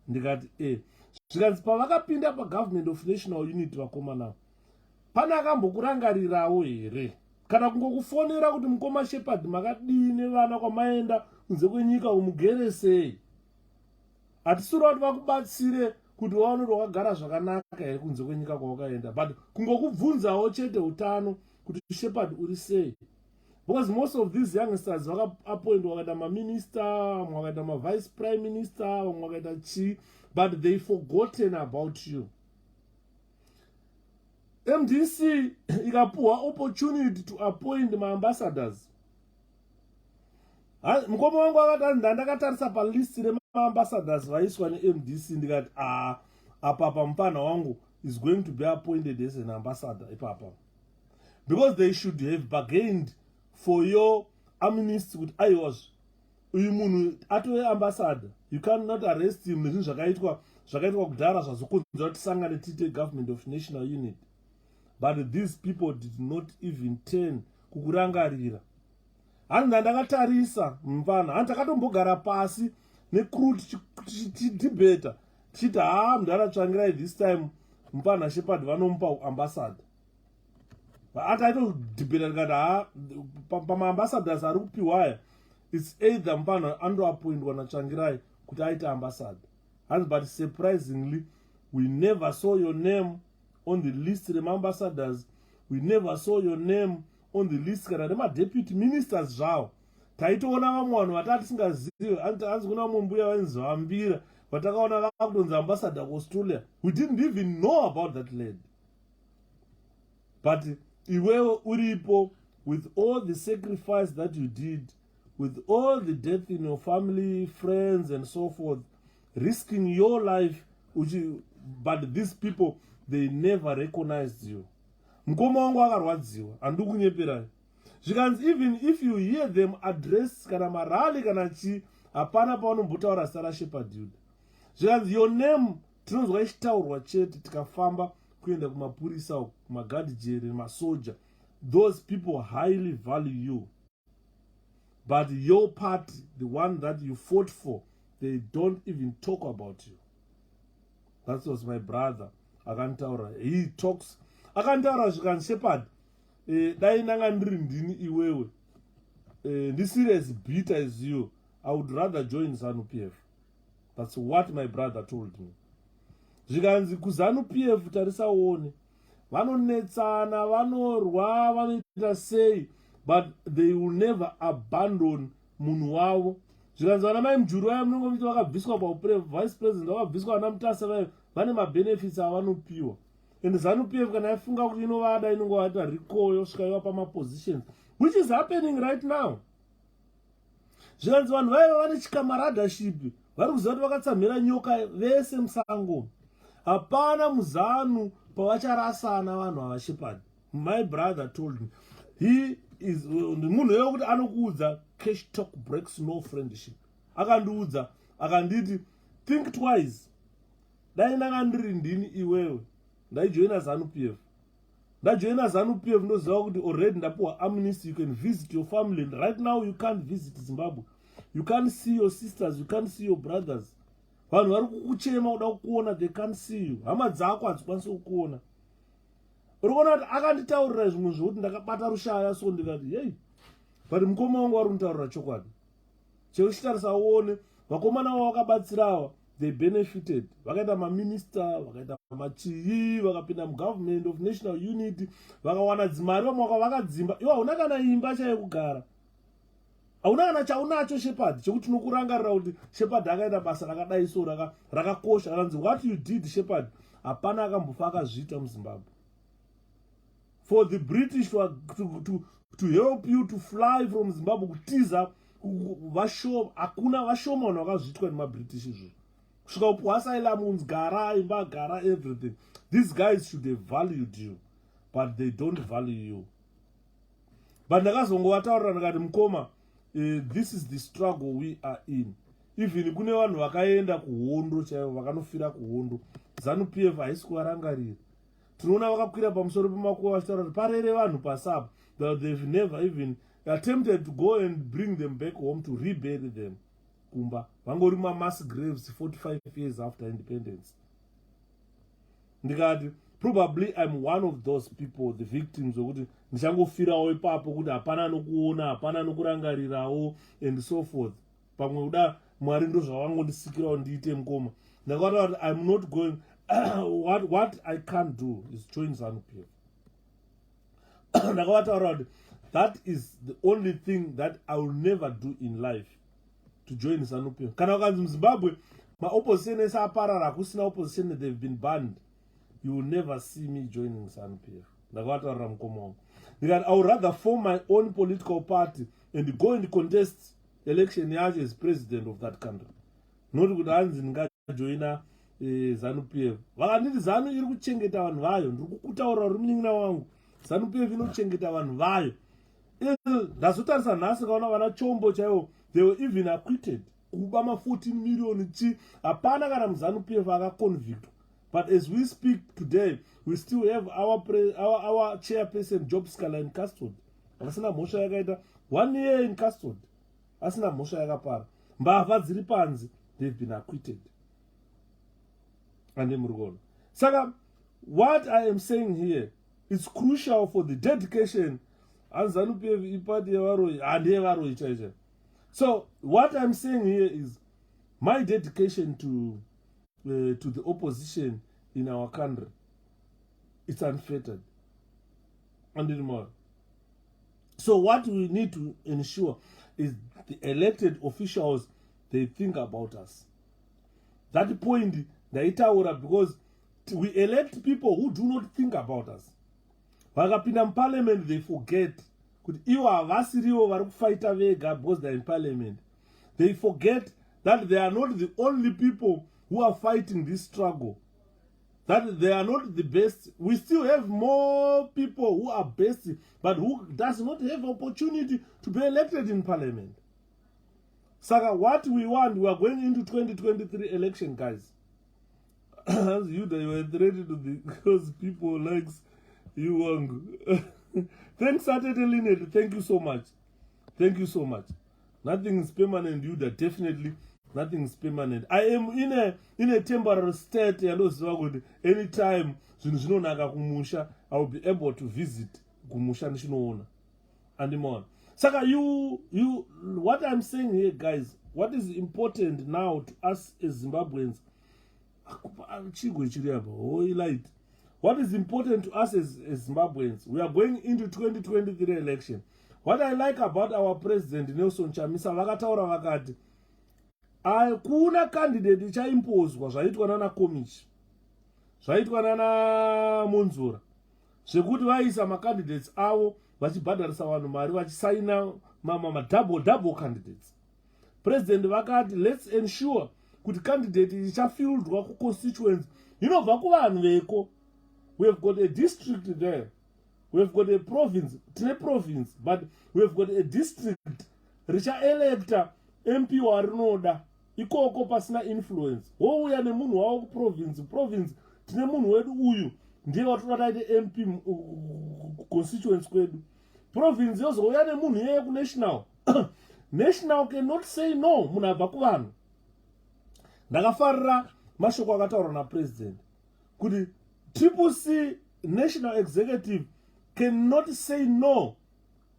Ndikati zvikanzi pavakapinda pagovernment of national unity vakomana, pane akambokurangarirawo here kana kungokufonera kuti mukoma Shepherd makadini vana kwamaenda kunze kwenyika umugere sei? Hatisiri kuti vakubatsire kuti waone kuti wakagara zvakanaka here kunze kwenyika kwawakaenda, but kungokubvunzawo chete utano kuti Shepherd uri sei. Because most of these youngsters vakaappointwa wakaita maminister, wakaita mavice prime minister, wakaita chi, but they forgotten about you. MDC ikapuwa opportunity to appoint my ambassadors. Mukoma wangu akati ndakatarisa palist remaambassadors vaiswa neMDC, ndikati apa mupana wangu is going to be appointed as an ambassador ipapa. Because they should have bargained for your amnesty with IOS. Uyu munhu atove ambassador, you cannot arrest him nezvinhu zvakaitwa kudhara zvazokonzera kuti tisangane tiite government of national unity. But these people did not even turn kukurangarira. Hanzi ndakatarisa mfana, hanzi takatombogara pasi necrew tichidhibheta, tichiti mundaratsvangirai this time mupana Shepherd vanomupa ambassador. Ataitodhibheta tikati pamaambassadors ari kupiwa aya, it's either mupana andoappointwa natsvangirai kuti aite ambassador. But surprisingly, we never saw your name on the list ambassadors. We never saw your name on the list kana deputy ministers zvavo. Taitoona vamwe vanhu vatati singazivi, anzi kuna mumwe mbuya vainzi Vambira vatakaona vakutonzi ambassador kuAustralia. We didn't even know about that lady. But iwewe uripo, with all the sacrifice that you did, with all the death in your family, friends and so forth, risking your life, but these people, they never recognized you. Mukoma wangu akarwadziwa, handiri kunyeperai. Zvikanzi even if you hear them address kana marali kana chi, hapana paunombotaura Sarah Shepherd Yuda. Zvikanzi your name tinonzwa ichitaurwa chete tikafamba kuenda kumapurisa, kumagadhijeri, masoja. Those people highly value you. But your party, the one that you fought for, they don't even talk about you. That was my brother akantaura. He talks akantaura zvikanzi Shepherd, dai ndanga ndiri ndini iwewe, ndisiri as bitter as you, I would rather join ZANU-PF. That's what my brother told me. Zvikanzi kuZANU-PF tarisaone, vanonetsana, vanorwa, vanoita sei, but they will never abandon munhu wavo. Zvikanzi vana mai Mujuru vaya munongomiti vakabviswa vice president, vakabviswa vana Mutasa vaya vane mabenefits avanopiwa. And ZANU-PF kana yafunga kuti inovada inongovaita recall yosvika iva pamapositions, which is happening right now. Zvikanzi vanhu vaiva vane chikamaradaship, vari kuziva kuti vakatsamhira nyoka vese musango. Hapana muZANU pavacharasana vanhu ava Shepherd. My brother told me, he is munhu wekuti anokuudza cash talk breaks no friendship. Akandiudza akanditi, think twice. Dai ndanga ndiri ndini iwewe, ndaijoina ZANU-PF. Ndajoina ZANU-PF ndoziva kuti already ndapuwa amnesty, you can visit your family. Right now you can't visit Zimbabwe. You can't see your sisters, you can't see your brothers. Vanhu vari kukuchema kuda kukuona, they can't see you. Hama dzako hadzikwanisi kukuona. Uri kuona kuti akanditaurira zvimwe zvokuti ndakabata rushaya, so ndikati hey, but mukoma wangu vari kunditaurira chokwadi. Chekuchitarisa uone vakomana vavo vakabatsirawa, they benefited. Vakaita maminister, vakaita machii, vakapinda mugovernment of national unity, vakawana dzimari, vamwe vakadzimba. Iwo hauna kana imba chaikugara, hauna kana chaunacho Shepherd chekuti tinokurangarira kuti Shepherd akaita basa rakadai so rakakosha. Akanzi what you did Shepherd, hapana akambofa akazviita muZimbabwe. For the British to help you to fly from Zimbabwe kutiza, hakuna vashoma vanhu vakazviitwa nemaBritish izvo. Kusvika upo asylum unzi gara imba gara everything. These guys should have valued you, but they don't value you. But ndakazongovataurira ndikati mukoma, this is the struggle we are in. Even kune vanhu vakaenda kuhondo chaivo, vakanofira kuhondo, ZANU-PF haisi kuvarangarira. Tinoona vakakwira pamusoro pemakuva vachitaura kuti parere vanhu pasapa, that they've never even attempted to go and bring them back home to rebury them. Kumba vangori mass graves 45 years after independence. Ndikati probably I'm one of those people, the victims, okuti ndichangofirawo ipapo kuti hapana nokuona, hapana nokurangarirawo and so forth. Pamwe kuda Mwari ndo zvavangondisikirawo ndiite mukoma. Ndakataura kuti I'm not going what I can't do is join ZANU-PF. Ndakavataura kuti that is the only thing that I will never do in life, to join ZANU-PF. Kana ukanzi muZimbabwe maopposition ese aparara, kusina opposition, they've been banned, you will never see me joining ZANU-PF. Ndakavataurira mukoma wangu ndikati I would rather form my own political party and go and contest election yacho as president of that country, not kuti hanzi ndingajoina ZANU-PF. Vakanditi ZANU iri kuchengeta vanhu vayo, ndiri kukutaurira uri munin'ina wangu, ZANU-PF inochengeta vanhu vayo. Ndazotarisa nhasi kaona vana Chombo chaivo, they were even acquitted. Kuba 14 million chi, hapana kana muZANU-PF akaconvictwa. But as we speak today, we still have our chairperson Job Scala in custody. Asina mhosva yakaita 1 year in custody. Asina mhosva yakapara. Mbavha dziri panze, they've been acquitted. Saka, what I am saying here is crucial for the dedication. So what I'm saying here is my dedication to the opposition in our country. It's unfettered. And more. So what we need to ensure is the elected officials, they think about us. That point, because we elect people who do not think about us. Vakapinda parliament, they forget. Because they're in parliament. They forget that they are not the only people who are fighting this struggle. That they are not the best. We still have more people who are best, but who does not have opportunity to be elected in parliament. Saka, what we want, we are going into 2023 election, guys. As you were ready to be, because people likes you, Wangu. Thanks, Saturday Linet. Thank you so much. Thank you so much. Nothing is permanent, you that definitely nothing is permanent. I am in a temporary state, and also anytime I will be able to visit Kumusha Nishinoona and more. Saka, what I'm saying here, guys, what is important now to us as Zimbabweans? What is important to us as Zimbabweans? We are going into 2023 election. What I like about our president Nelson Chamisa, vakataura vakati hakuna candidate ichaimbozwa zvaitwa nana Komichi, zvaitwa nana Munzura, zvekuti vaisa macandidates avo vachibhadharisa vanhu mari vachisaina double candidates. President vakati let's ensure kuti candidate ichafieldwa kuconstituents inobva kuvanhu veko. We have got a district there. We have got a province, but we have got a district. Richa elector MP warinoda. Ikoko pasina influence. Wouya nemunhu wawo province. Tine munhu wedu uyu. Ndiye watinodaite MP constituents kwedu. Province yozouya nemunhu yeye ku national. National cannot say no munhu abva kuvanhu. Ndakafarira mashoko akataurwa na president kuti Triple C National Executive cannot say no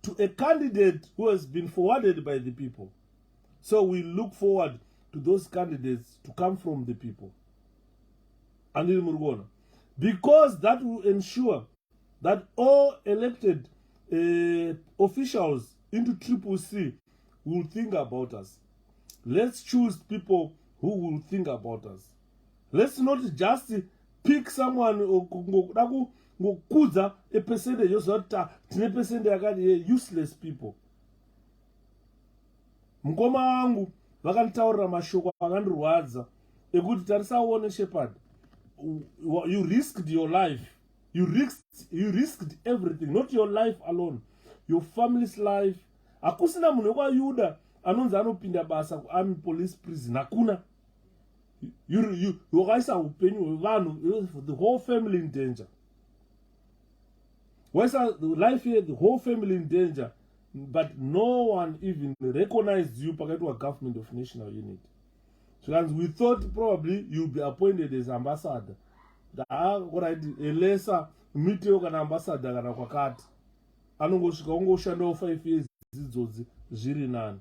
to a candidate who has been forwarded by the people. So we look forward to those candidates to come from the people. Because that will ensure that all elected officials into Triple C will think about us. Let's choose people who will think about us. Let's not just pick someone ngokudza a percentage yozoti tine percentage yakati useless people. Mukoma wangu vakanditaurira mashoko akandirwadza ekuti tarisaone Shepherd, you risked your life, you risked everything, not your life alone, your family's life. Hakusina munhu wekwaYuda anonzi anopinda basa kuarmy police prison, hakuna. Wakaisa upenyu hwevanhu, the whole family in danger. Waisa the life here, the whole family in danger, but no one even recognized you pakaitwa government of national unity. So we thought probably you'll be appointed as ambassador. Alright, a lesser miteo kana ambassador kana kwakati. Anongosvika ungoshandawo 5 years dzidzodzi zviri nani.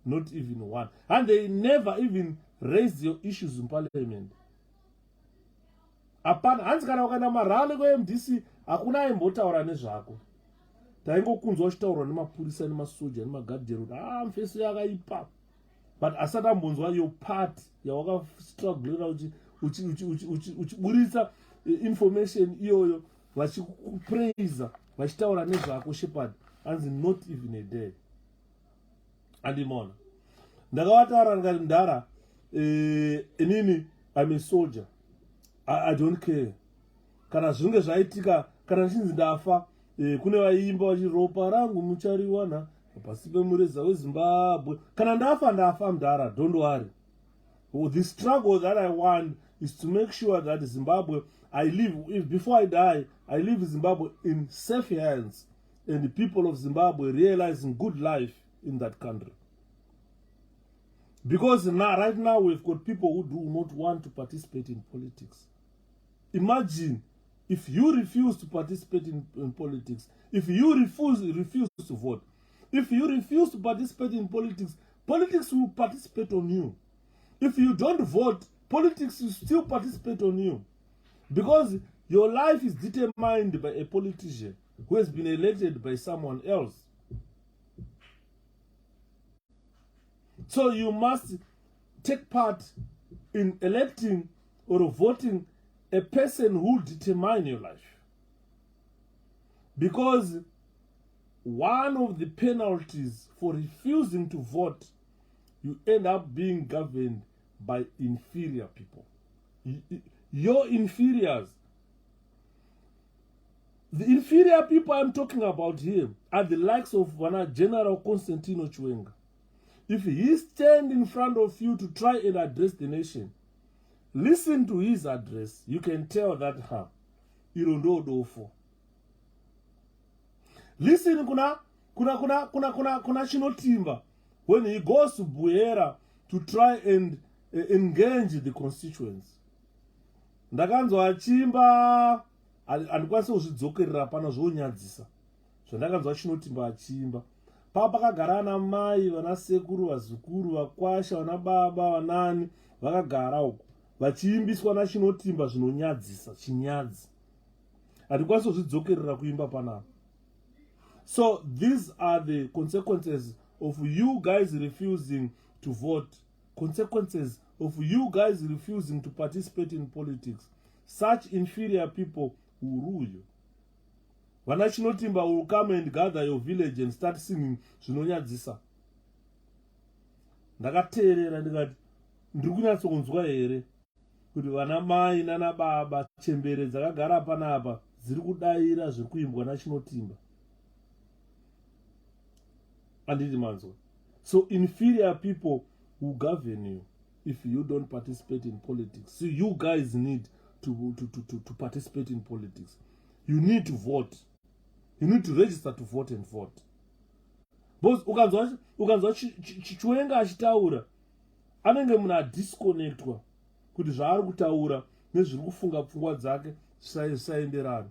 Not even one. And they never even raised your issues in parliament. Apana, hanzi kana ukaenda marali kwa-MDC, hakuna aimbotaura nezvako. Taingokunzwa uchitaurwa nemapurisa nemasoja nemagadhero mfeso yakaipa. But asati ambonzwa your part yawakastrugglera uchiburitsa information iyoyo vachikupraisa vachitaura nezvako Shepherd, hanzi not even a day. Andimona ndakavataura ndikati Mudhara, inini I'm a soldier, I don't care. Kana zvinge zvaitika, kana ndichinzi ndafa, kune vaimba vachiti ropa rangu muchariwana pasi pemureza weZimbabwe. Kana ndafa Mudhara, don't worry. The struggle that I want is to make sure that Zimbabwe, before I die, I leave Zimbabwe in safe hands, and the people of Zimbabwe realizing good life in that country. Because now, right now, we've got people who do not want to participate in politics. Imagine if you refuse to participate in politics, if you refuse to vote, if you refuse to participate in politics, politics will participate on you. If you don't vote, politics will still participate on you. Because your life is determined by a politician who has been elected by someone else. So you must take part in electing or voting a person who will determine your life. Because one of the penalties for refusing to vote, you end up being governed by inferior people. Your inferiors. The inferior people I'm talking about here are the likes of General Constantino Chiwenga. If he stands in front of you to try and address the nation, listen to his address. You can tell that Irondodofo. Listen kuna Chinotimba when he goes to Buera to try and engage the constituents. Ndakanzwa achimba andikwanisa kuzvidzokerera pana zvonyadzisa. Zvandakanzwa Chinotimba achimba. Papa pakagara ana mai, vana sekuru, vazukuru, vakwasha, vana baba, vanani, vakagara uko. Vachiimbiswa naChinotimba zvinonyadzisa, chinyadzi. Andikwanisa kuzvidzokerera kuimba panapa. So these are the consequences of you guys refusing to vote. Consequences of you guys refusing to participate in politics. Such inferior people will rule you. Vana Chinotimba will come and gather your village and start singing zvinonyadzisa. Ndakateerera ndikati ndiri kunyatsokunzwa here kuti vana mai nana baba chembere dzakagara panapa dziri kudaira zviri kuimbwa naChinotimba. Anditi manzwa. So inferior people will govern you if you don't participate in politics. So you guys need to participate in politics. You need to vote. You need to register to vote and vote. Because ukanzwa Chiwenga achitaura, anenge muna disconnectwa kuti zvaari kutaura nezviri kufunga pfungwa dzake zvisaenderana.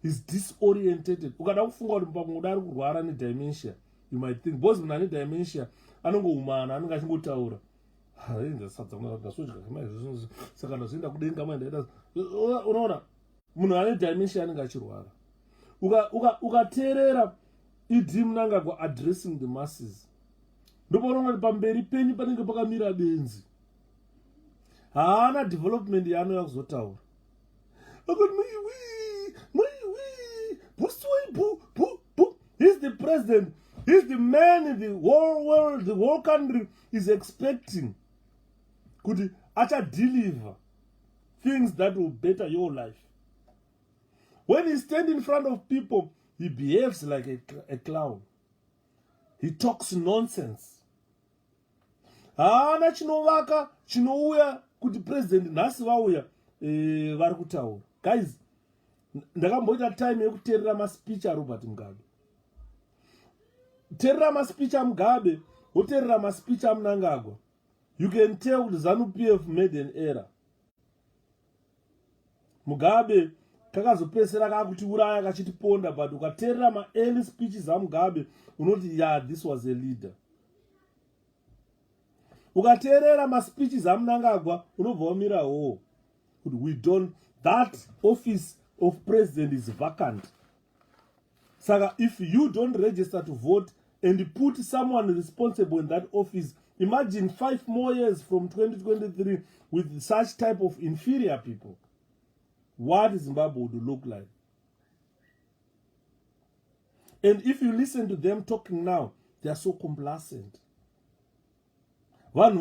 He's disorientated. Ukada kufunga kuti pamwe ari kurwara nedementia, you might think because muna nedementia anongoumana, anenge achingotaura. Saka ndazoenda kudenga mai ndaita. Unaona? Munhu ane dementia anenge achirwara. Ukateerera Idi Mnangagwa addressing the masses. Ndopaona kuti pamberi penyu panenge pakamira benzi. Haana development yaanouya kuzotaura. He's the president. He's the man the whole world, the whole country is expecting. Could he deliver things that will better your life? When he stands in front of people, he behaves like a clown. He talks nonsense. Haana chinovaka chinouya kuti president nhasi vauya vari kutaura. Guys, ndakamboita time yekuteerera maspeech aRobert Mugabe. Teerera maspeech aMugabe, woteerera maspeech aMnangagwa. You can tell the ZANU-PF made an error. Mugabe kakazopesera kakutiuraya kachitiponda, but ukateerera ma-early speeches aMugabe unoti yeah, this was a leader. Ukateerera ma-speeches aMnangagwa unobva wamira we don't, that office of president is vacant. Saka if you don't register to vote and put someone responsible in that office, imagine 5 more years from 2023 with such type of inferior people. What Zimbabwe would look like. And if you listen to them talking now, they are so complacent. Whether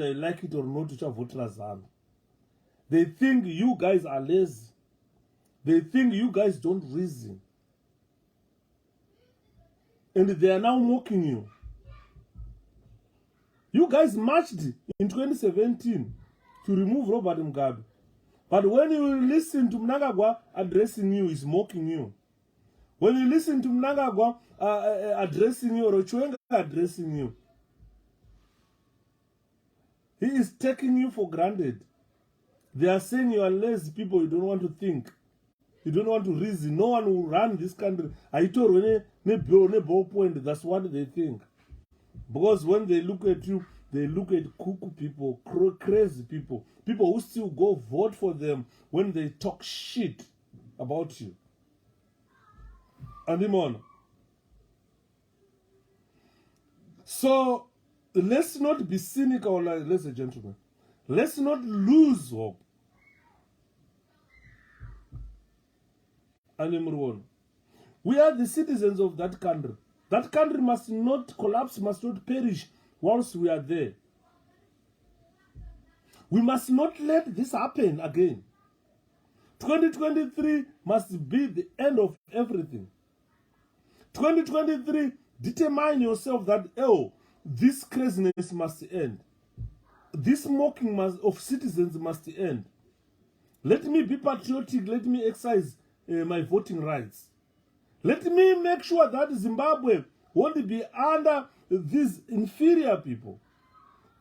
you like it or not, they think you guys are lazy. They think you guys don't reason. And they are now mocking you. You guys marched in 2017 to remove Robert Mugabe. But when you listen to Mnangagwa addressing you, he's mocking you. When you listen to Mnangagwa addressing you or Chiwenga addressing you, He is taking you for granted. They are saying you are lazy people, you don't want to think. You don't want to reason. No one will run this country. I told when they ball point, that's what they think. Because when they look at you, they look at cuckoo people, crazy people, people who still go vote for them when they talk shit about you. And so let's not be cynical, ladies and gentlemen. Let's not lose hope. And we are the citizens of that country. That country must not collapse, must not perish whilst we are there. We must not let this happen again. 2023 must be the end of everything. 2023, determine yourself that, this craziness must end. This mocking of citizens must end. Let me be patriotic. Let me exercise my voting rights. Let me make sure that Zimbabwe won't be under these inferior people.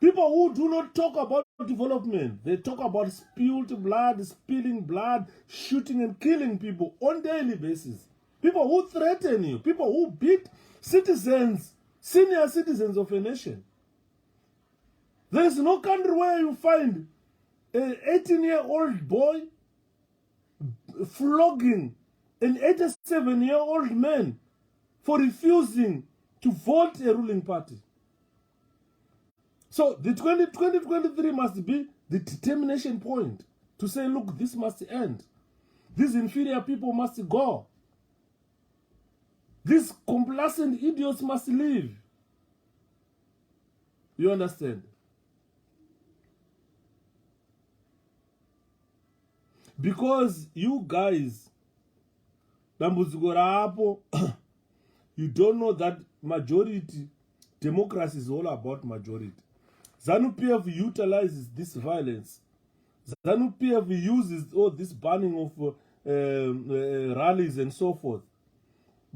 People who do not talk about development. They talk about spilled blood, spilling blood, shooting and killing people on a daily basis. People who threaten you. People who beat citizens, senior citizens of a nation. There is no country where you find an 18-year-old boy flogging an 87-year-old man for refusing to vote a ruling party. So the 2023 must be the determination point to say, look, this must end. These inferior people must go. These complacent idiots must leave. You understand? Because you guys, you don't know that majority, democracy is all about majority. ZANU-PF utilizes this violence. ZANU-PF uses all this banning of rallies and so forth.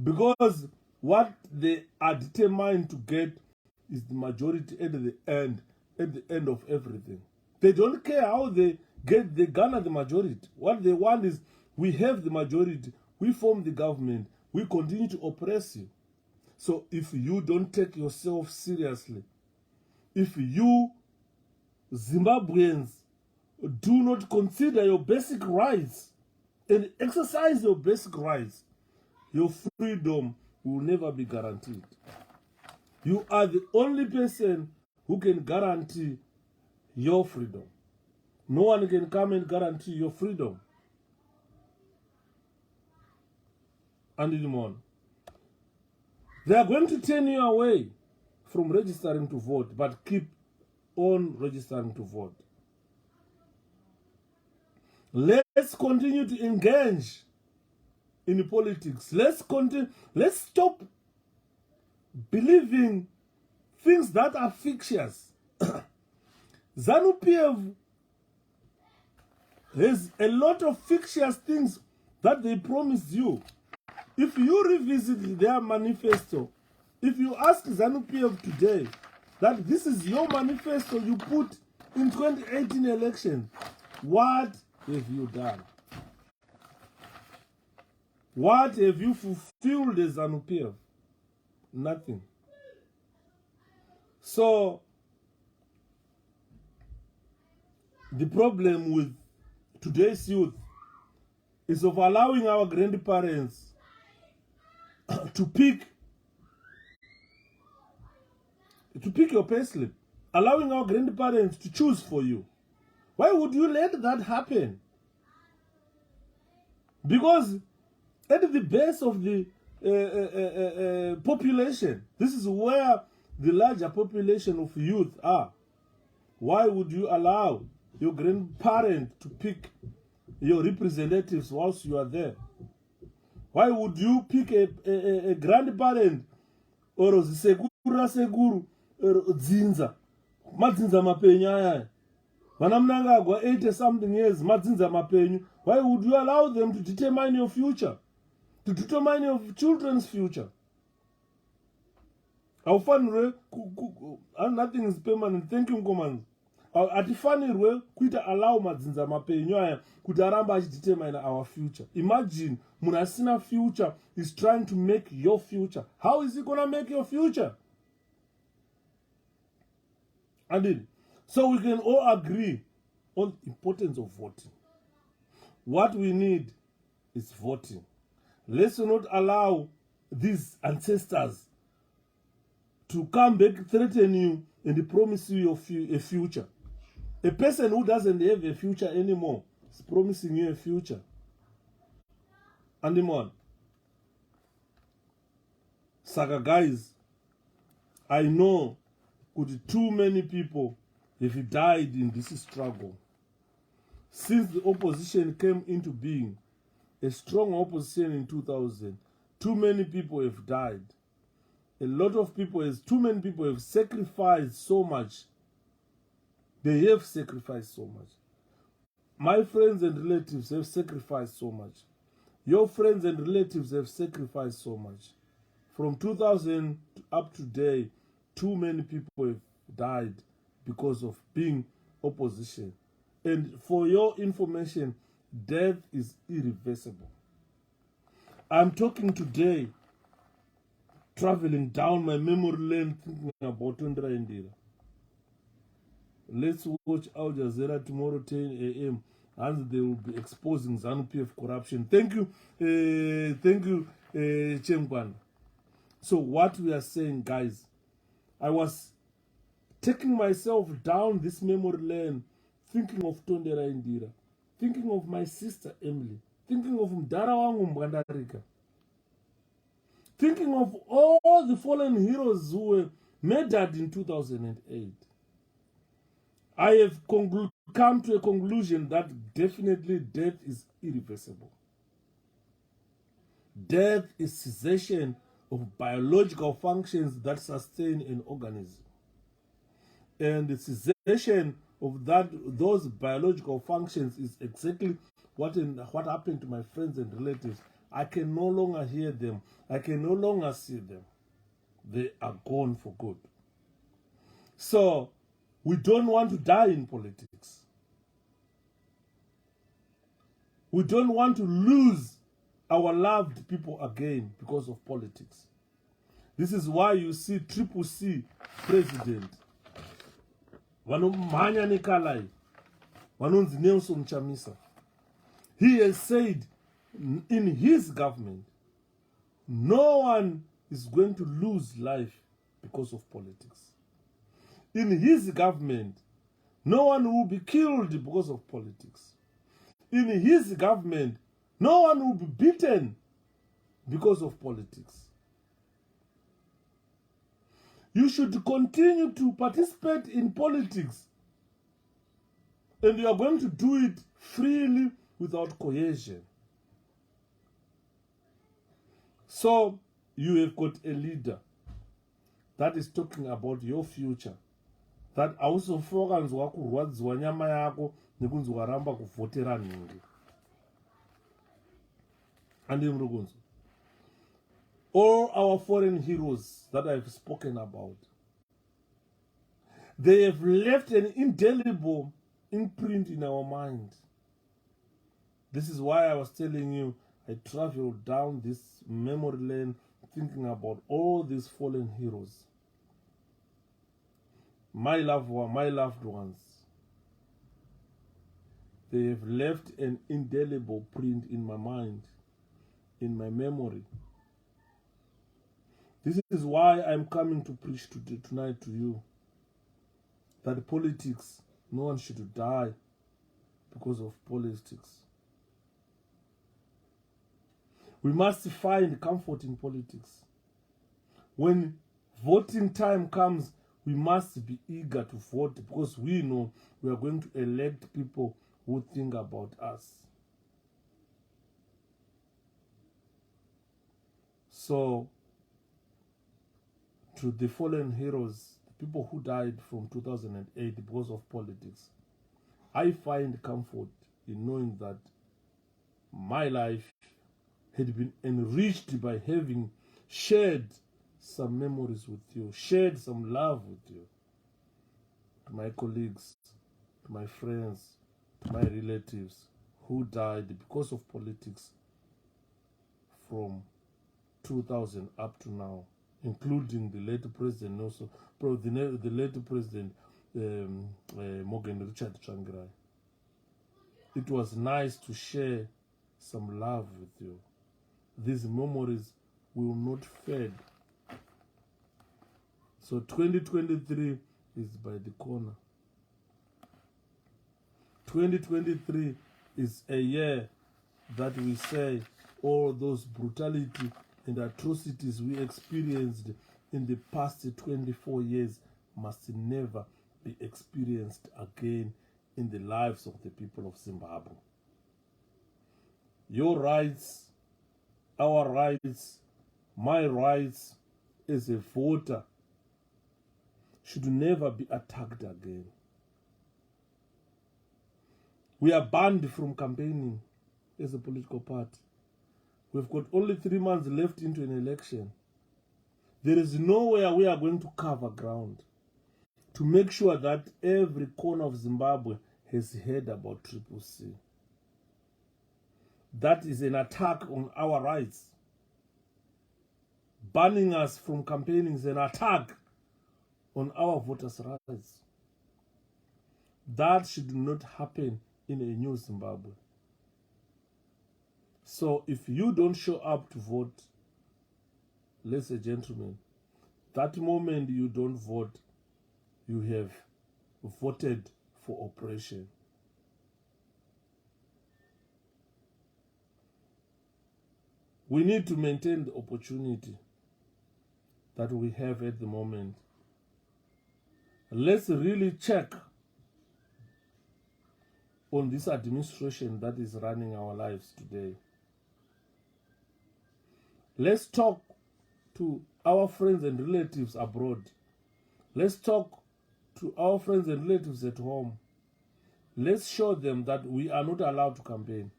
Because what they are determined to get is the majority at the end of everything. They don't care how they garner the majority. What they want is, we have the majority, we form the government, we continue to oppress you. So if you don't take yourself seriously, if you Zimbabweans do not consider your basic rights and exercise your basic rights, your freedom will never be guaranteed. You are the only person who can guarantee your freedom. No one can come and guarantee your freedom. And anymore. They are going to turn you away from registering to vote, but keep on registering to vote. Let's continue to engage in politics. Let's stop believing things that are fictitious. ZANU-PF has a lot of fictitious things that they promised you. If you revisit their manifesto, if you ask ZANU-PF today that this is your manifesto you put in 2018 election, what have you done? What have you fulfilled as ZANU-PF? Nothing. So, the problem with today's youth is of allowing our grandparents to pick your payslip, allowing our grandparents to choose for you. Why would you let that happen? Because at the base of the population, this is where the larger population of youth are. Why would you allow your grandparent to pick your representatives whilst you are there? Why would you pick a grandparent or seguru dzinza madzinza mapenyu aya vana Mnangagwa 80 something years madzinza mapenyu? Why would you allow them to determine your future, to determine your children's future? How fun, nothing is permanent. Thank you, Command. hatifanirwe kuita allow madzinza mapenyu aya kuti aramba achidetermine our future. Imagine munhu asina future is trying to make your future. How is he gonna make your future? And so we can all agree on the importance of voting. What we need is voting. Let's not allow these ancestors to come back, threaten you, and promise you a future. A person who doesn't have a future anymore is promising you a future. And Saga guys, I know too many people have died in this struggle. Since the opposition came into being, a strong opposition in 2000, too many people have died. A lot of people, too many people have sacrificed so much. They have sacrificed so much. My friends and relatives have sacrificed so much. Your friends and relatives have sacrificed so much. From 2000 up to today, too many people have died because of being opposition. And for your information, death is irreversible. I'm talking today, traveling down my memory lane, thinking about Tondera Indira. Let's watch Al Jazeera tomorrow 10 a.m. and they will be exposing ZANU-PF corruption. Thank you, Chemkwan. So what we are saying, guys, I was taking myself down this memory lane, thinking of Tondera Indira, thinking of my sister Emily, thinking of Mdara wangu Mwandarika, thinking of all the fallen heroes who were murdered in 2008. I have come to a conclusion that definitely death is irreversible. Death is cessation of biological functions that sustain an organism. And the cessation of those biological functions is exactly what happened to my friends and relatives. I can no longer hear them. I can no longer see them. They are gone for good. So, we don't want to die in politics. We don't want to lose our loved people again because of politics. This is why you see Triple C president. Vanomhanya nekalai. Vanonzi Nelson Chamisa. He has said in his government, no one is going to lose life because of politics. In his government, no one will be killed because of politics. In his government, no one will be beaten because of politics. You should continue to participate in politics, and you are going to do it freely without coercion. So, you have got a leader that is talking about your future, that ausofokanzwa kurwadziwa nyama yako nekunzi waramba kuvhotera nhingi. And all our foreign heroes that I've spoken about, they have left an indelible imprint in our mind. This is why I was telling you, I traveled down this memory lane thinking about all these fallen heroes. My loved ones. They have left an indelible print in my mind, in my memory. This is why I'm coming to preach tonight to you, that politics, no one should die because of politics. We must find comfort in politics. When voting time comes, we must be eager to vote because we know we are going to elect people who think about us. So, to the fallen heroes, the people who died from 2008 because of politics, I find comfort in knowing that my life had been enriched by having shared some memories with you, shared some love with you. To my colleagues, to my friends, to my relatives who died because of politics from 2000 up to now, including the late President also, the late President Morgan Richard Tsvangirai. It was nice to share some love with you. These memories will not fade. So 2023 is by the corner. 2023 is a year that we say all those brutality and atrocities we experienced in the past 24 years must never be experienced again in the lives of the people of Zimbabwe. Your rights, our rights, my rights as a voter should never be attacked again. We are banned from campaigning as a political party. We've got only 3 months left into an election. There is nowhere we are going to cover ground to make sure that every corner of Zimbabwe has heard about Triple C. That is an attack on our rights. Banning us from campaigning is an attack on our voters' rights. That should not happen in a new Zimbabwe. So if you don't show up to vote, ladies and gentlemen, that moment you don't vote, you have voted for oppression. We need to maintain the opportunity that we have at the moment. Let's really check on this administration that is running our lives today. Let's talk to our friends and relatives abroad. Let's talk to our friends and relatives at home. Let's show them that we are not allowed to campaign.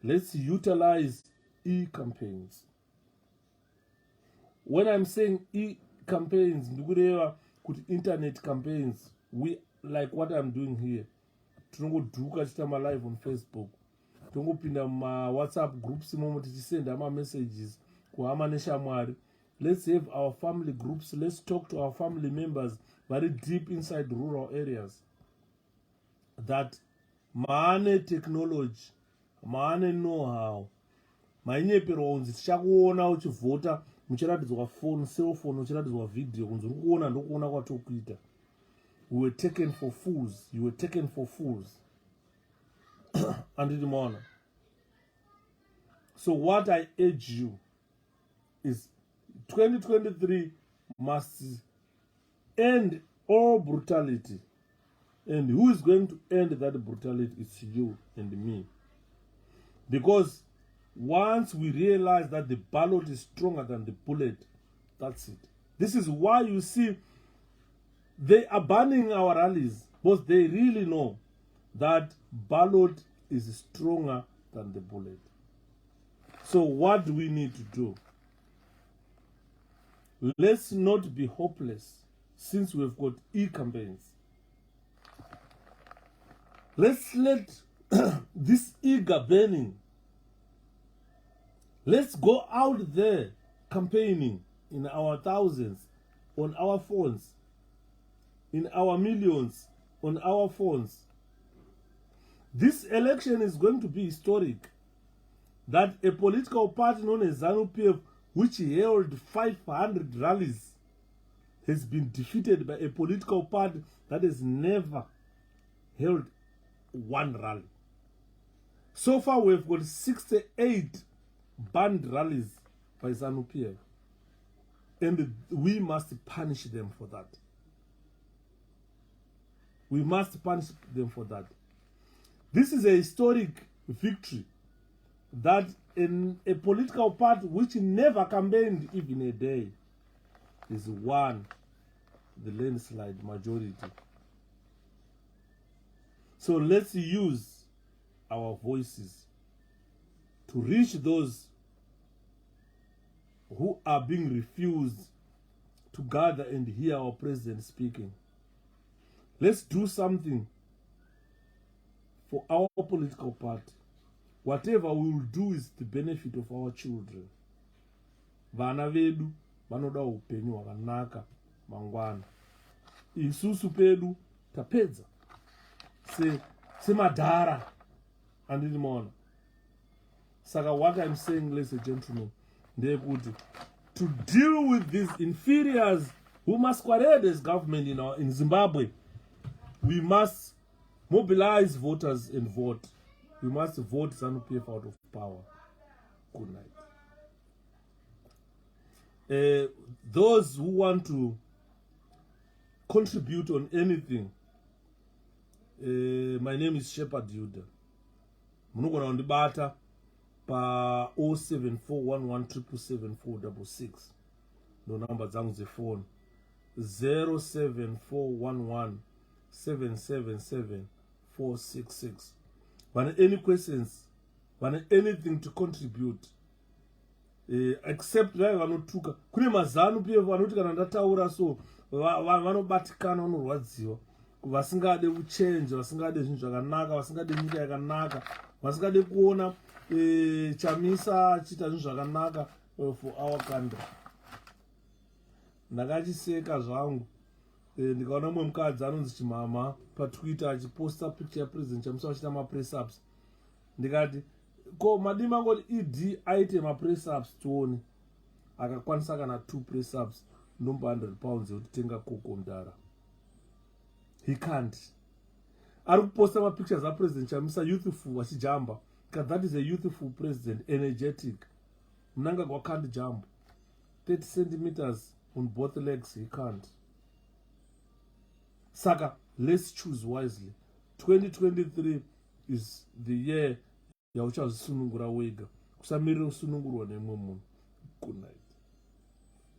Let's utilize e-campaigns. When I'm saying e-campaigns, internet campaigns, we like what I'm doing here. Tinongodhuka chitama live on Facebook. Tongopinda ma WhatsApp groups imomo tichisenda ama messages kuhama neshamwari. Let's have our family groups. Let's talk to our family members very deep inside rural areas. That maane technology, maane know-how, mainyepero unzi tichakuona uchivhota muchiratidzwa phone, cell phone, uchiratidzwa video kunzi urikuona ndokuona kwatokuita. We were taken for fools. You were taken for fools. And honor. So what I urge you is 2023 must end all brutality. And who is going to end that brutality? It's you and me. Because once we realize that the ballot is stronger than the bullet, that's it. This is why you see they are banning our rallies, because they really know that ballot is stronger than the bullet. So what do we need to do? Let's not be hopeless since we've got e-campaigns. Let's let this eager burning. Let's go out there campaigning in our thousands, on our phones, in our millions, on our phones. This election is going to be historic. That a political party known as ZANU-PF, which held 500 rallies, has been defeated by a political party that has never held one rally. So far, we've got 68 banned rallies by ZANU-PF. And we must punish them for that. We must punish them for that. This is a historic victory that in a political party which never campaigned even a day is won the landslide majority. So let's use our voices to reach those who are being refused to gather and hear our president speaking. Let's do something for our political party. Whatever we will do is the benefit of our children. Vana vedu vanoda upenyu hwakanaka mangwana. Isusu pedu tapedza semadhara andini maona. Saka what I'm saying, ladies and gentlemen, ndeyekuti to deal with these inferiors who masquerade as government in Zimbabwe, we must mobilize voters and vote. We must vote ZANU-PF out of power. Good night. Those who want to contribute on anything, my name is Shepherd Yuda. Munogona kundibata pa 0741177746. No number zangu zefone 07411777466. When any questions, when anything to contribute, except vai vanotuka kune mazanu-PF vanoti kana ndataura so vanobatikana vanorwadziwa, vasingade uchenje, vasingade zvinhu zvakanaka, vasingade nyika yakanaka, vasingade kuona Chamisa achita zvinhu zvakanaka for our country. Ndakachiseka zvangu ndikaona mumwe mukadzi anonzi Chimama paTwitter achiposta picture yaPresident Chamisa achita mapress ups. Ndikati ko madii mangoti ED aite mapress ups tione. Akakwanisa kana 2 press ups ndomba £100 yekuti tenga koko mudhara. He can't. Ari kuposta mapictures aPresident Chamisa youthful achijamba. Because that is a youthful president, energetic. Mnangagwa can't jump 30 centimeters on both legs. He can't. Saka, let's choose wisely. 2023 is the year yauchazosunungura wega. Kusamirira kusunungurwa nemwe munhu. Good night.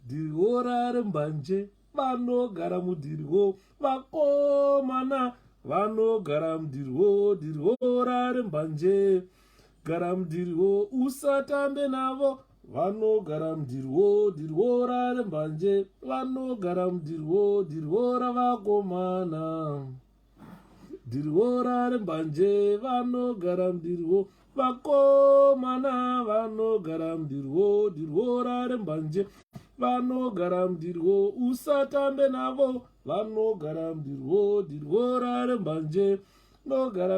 Dirwo rare mbanje vanogara mudirwo, vakomana vanogara mudirwo, dirwo rare mbanje gara mudirwo, usatambe navo vanogara mudirwo, dirwo rare mbanje vanogara mudirwo, dirwo ravakomana, dirwo rare mbanje vanogara mudirwo, vakomana vanogara mudirwo, dirwo rare mbanje vanogara mudirwo, usatambe navo vanogara mudirwo, dirwo rare mbanje vanogara